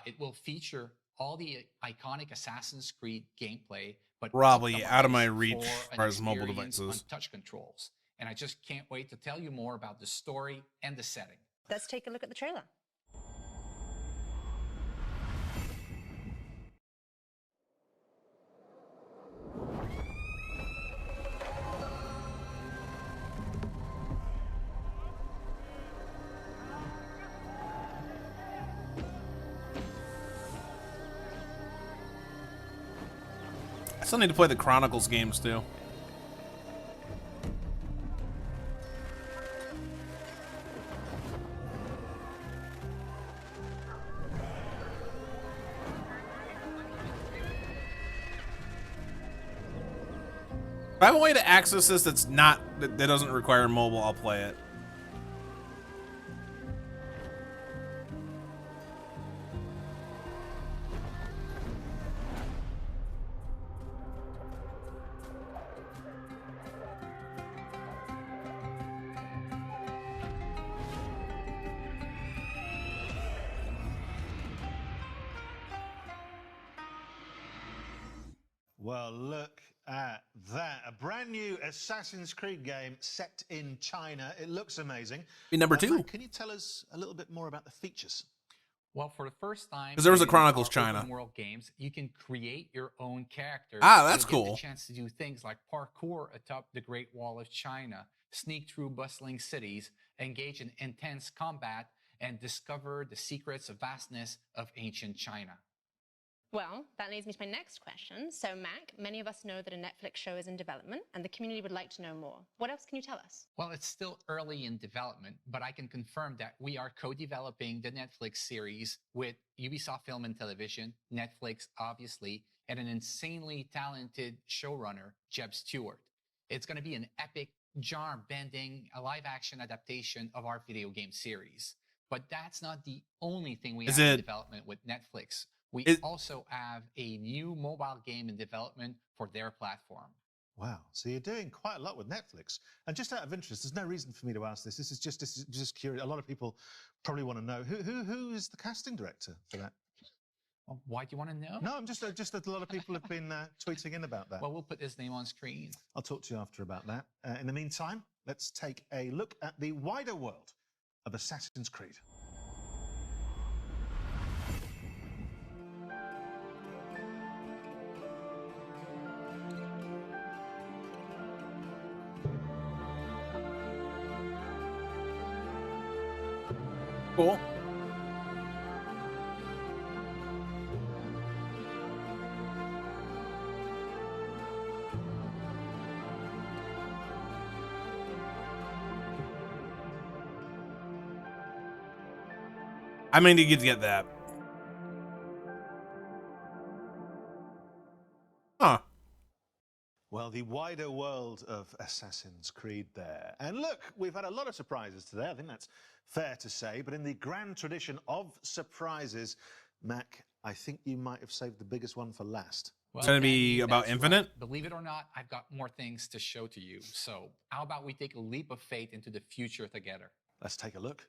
It will feature all the iconic Assassin's Creed gameplay, but Probably out of my reach for as an far as mobile experience devices. on touch controls. And I just can't wait to tell you more about the story and the setting. Let's take a look at the trailer. I still need to play the Chronicles games too. If I have a way to access this that doesn't require mobile, I'll play it. Well, look at that. A brand new Assassin's Creed game set in China. It looks amazing. Be number 2. Matt, can you tell us a little bit more about the features? Well, for the first time, 'Cause there was a in Chronicles our China. open world games, you can create your own character. Ah, that's You'll get cool. the chance to do things like parkour atop the Great Wall of China, sneak through bustling cities, engage in intense combat, and discover the secrets of vastness of ancient China. Well, that leads me to my next question. So, Mac, many of us know that a Netflix show is in development, and the community would like to know more. What else can you tell us? Well, it's still early in development, but I can confirm that we are co-developing the Netflix series with Ubisoft Film and Television, Netflix, obviously, and an insanely talented showrunner, Jeb Stewart. It's going to be an epic, genre-bending, live-action adaptation of our video game series. But that's not the only thing we have in development with Netflix. We also have a new mobile game in development for their platform. Wow. So you're doing quite a lot with Netflix. And just out of interest, there's no reason for me to ask this. This is just curious. A lot of people probably want to know who is the casting director for that? Well, why do you want to know? No, I'm just a lot of people have been tweeting in about that. Well, we'll put his name on screen. I'll talk to you after about that. In the meantime, let's take a look at the wider world of Assassin's Creed. Cool. I mean, you get to get that. Huh. Well, the wider world of Assassin's Creed there. And look, we've had a lot of surprises today. I think that's fair to say. But in the grand tradition of surprises, Mac, I think you might have saved the biggest one for last. Well, It's going to be Danny, about that's Infinite? right. Believe it or not, I've got more things to show to you. So how about we take a leap of faith into the future together? Let's take a look.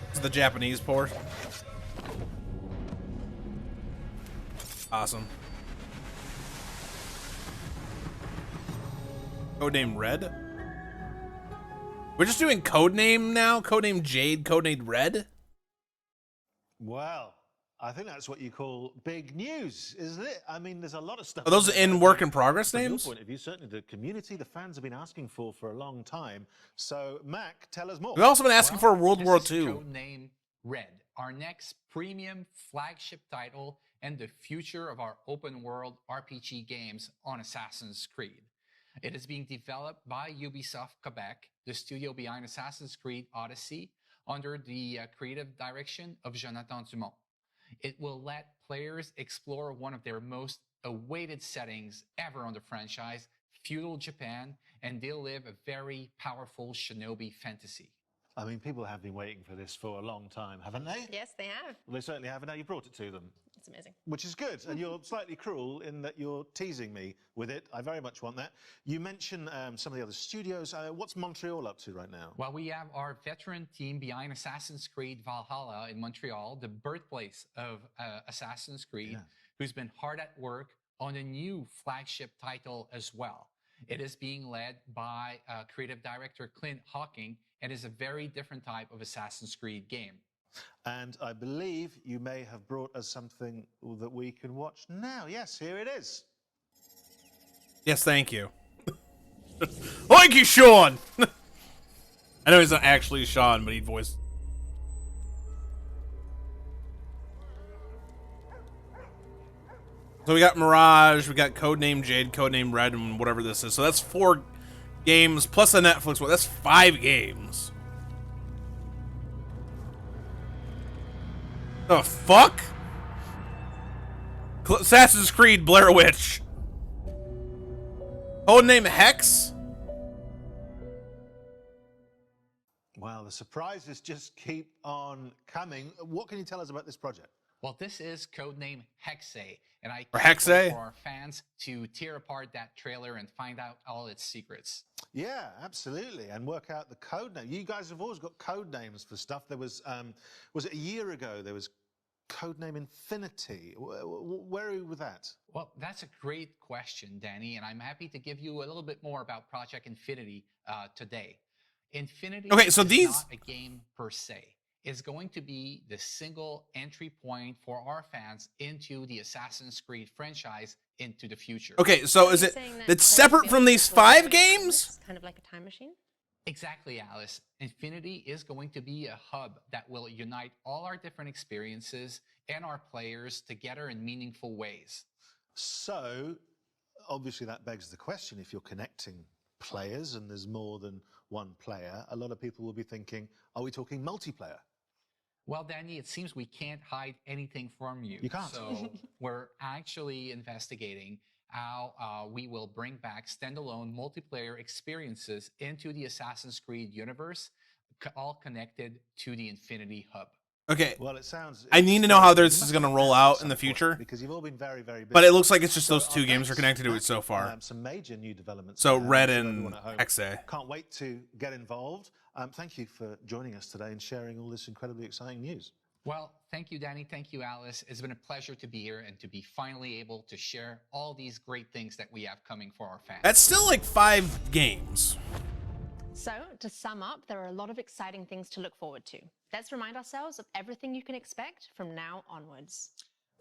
This is the Japanese port. Awesome. Codename Red? We're just doing codename now? Codename Jade, codename Red? Well, I think that's what you call big news, isn't it? I mean, there's a lot of stuff. Are those in work in progress From your names? point of view, certainly the community, the fans have been asking for a long time. So, Mac, tell us more. We've also been asking for a World War This is II. Codename Red, our next premium flagship title and the future of our open world RPG games on Assassin's Creed. It is being developed by Ubisoft Quebec, the studio behind Assassin's Creed Odyssey, under the creative direction of Jonathan Dumont. It will let players explore one of their most awaited settings ever on the franchise, feudal Japan, and they'll live a very powerful shinobi fantasy. I mean, people have been waiting for this for a long time, haven't they? Yes, they have. Well, they certainly have, and now you brought it to them. It's amazing. Which is good, and you're slightly cruel in that you're teasing me with it. I very much want that. You mentioned some of the other studios. What's Montreal up to right now? Well, we have our veteran team behind Assassin's Creed Valhalla in Montreal, the birthplace of Assassin's Creed, who's been hard at work on a new flagship title as well. It is being led by creative director Clint Hawking, and is a very different type of Assassin's Creed game. And I believe you may have brought us something that we can watch now. Yes, here it is. Yes, thank you. Thank you, Sean! I know he's not actually Sean, but he voiced... So we got Mirage, we got Codename Jade, Codename Red, and whatever this is. So that's 4 games plus a Netflix one. That's 5 games. The fuck? Assassin's Creed Blair Witch. Codename Hex? Well, the surprises just keep on coming. What can you tell us about this project? Well, this is codename Hexe, and I Or can't Hexe? wait for our fans to tear apart that trailer and find out all its secrets. Yeah, absolutely, and work out the code name. You guys have always got code names for stuff. There was it a year ago? There was codename Infinity. Where are you with that? Well, that's a great question, Danny, and I'm happy to give you a little bit more about Project Infinity today. Infinity Okay, so is these... not a game per se. It's going to be the single entry point for our fans into the Assassin's Creed franchise into the future. Okay, so is it... It's separate from these 5 games? Kind of like a time machine? Exactly, Alice. Infinity is going to be a hub that will unite all our different experiences and our players together in meaningful ways. So, obviously that begs the question, if you're connecting players and there's more than one player, a lot of people will be thinking, are we talking multiplayer? Well, Danny, it seems we can't hide anything from you. You can't. So we're actually investigating how we will bring back standalone multiplayer experiences into the Assassin's Creed universe, all connected to the Infinity Hub. Okay. Well, it sounds. I need to know how this is going to roll out in the future. Because you've all been very, very busy. But it looks like it's just those two games are connected to it so far. Some major new developments. So Red for and everyone at home. Hexe. Can't wait to get involved. Thank you for joining us today and sharing all this incredibly exciting news. Well, thank you, Danny. Thank you, Alice. It's been a pleasure to be here and to be finally able to share all these great things that we have coming for our fans. That's still like 5 games. So, to sum up, there are a lot of exciting things to look forward to. Let's remind ourselves of everything you can expect from now onwards.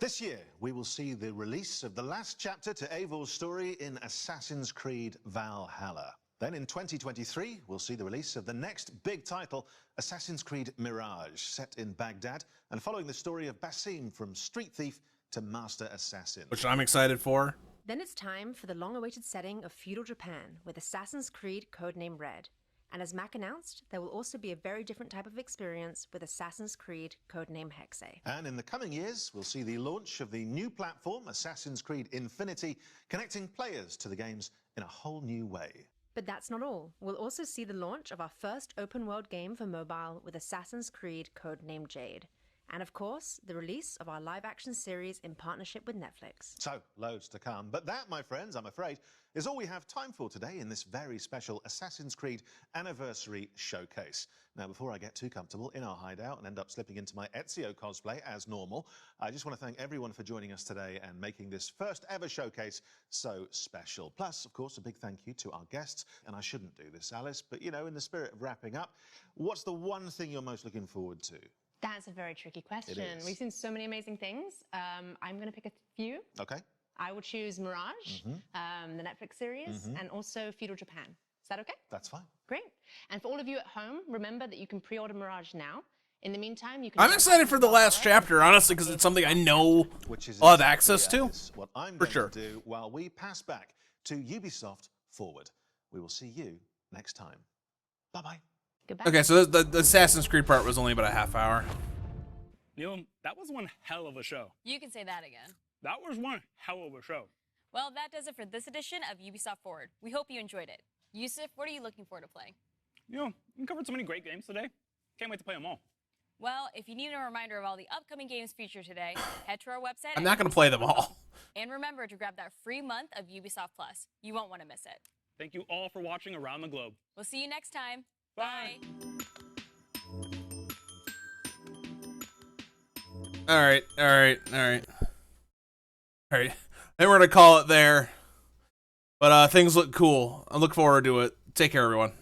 This year, we will see the release of the last chapter to Eivor's story in Assassin's Creed Valhalla. Then in 2023, we'll see the release of the next big title, Assassin's Creed Mirage, set in Baghdad and following the story of Basim from Street Thief to Master Assassin. Which I'm excited for. Then it's time for the long-awaited setting of feudal Japan with Assassin's Creed codename Red. And as Mac announced, there will also be a very different type of experience with Assassin's Creed codename Hexe. And in the coming years, we'll see the launch of the new platform, Assassin's Creed Infinity, connecting players to the games in a whole new way. But that's not all. We'll also see the launch of our first open-world game for mobile with Assassin's Creed codename Jade. And of course, the release of our live-action series in partnership with Netflix. So, loads to come. But that, my friends, I'm afraid, is all we have time for today in this very special Assassin's Creed Anniversary Showcase. Now, before I get too comfortable in our hideout and end up slipping into my Ezio cosplay as normal, I just want to thank everyone for joining us today and making this first ever showcase so special. Plus, of course, a big thank you to our guests. And I shouldn't do this, Alice, but, you know, in the spirit of wrapping up, what's the one thing you're most looking forward to? That's a very tricky question. It is. We've seen so many amazing things. I'm going to pick a few. Okay. I would choose Mirage, the Netflix series, and also Feudal Japan. Is that okay? That's fine. Great. And for all of you at home, remember that you can pre-order Mirage now. In the meantime, you can... I'm excited for the last chapter, honestly, because it's something I know I'll have access to. What I'm for going sure. to do while we pass back to Ubisoft Forward. We will see you next time. Bye-bye. Goodbye. Okay, so the Assassin's Creed part was only about a half hour. Neil, that was one hell of a show. You can say that again. That was one hell of a show. Well, that does it for this edition of Ubisoft Forward. We hope you enjoyed it. Yusuf, what are you looking forward to playing? You know, we covered so many great games today. Can't wait to play them all. Well, if you need a reminder of all the upcoming games featured today, head to our website. I'm not going to play them all. And remember to grab that free month of Ubisoft Plus. You won't want to miss it. Thank you all for watching around the globe. We'll see you next time. Bye. All right. I think we're going to call it there. But things look cool. I look forward to it. Take care, everyone.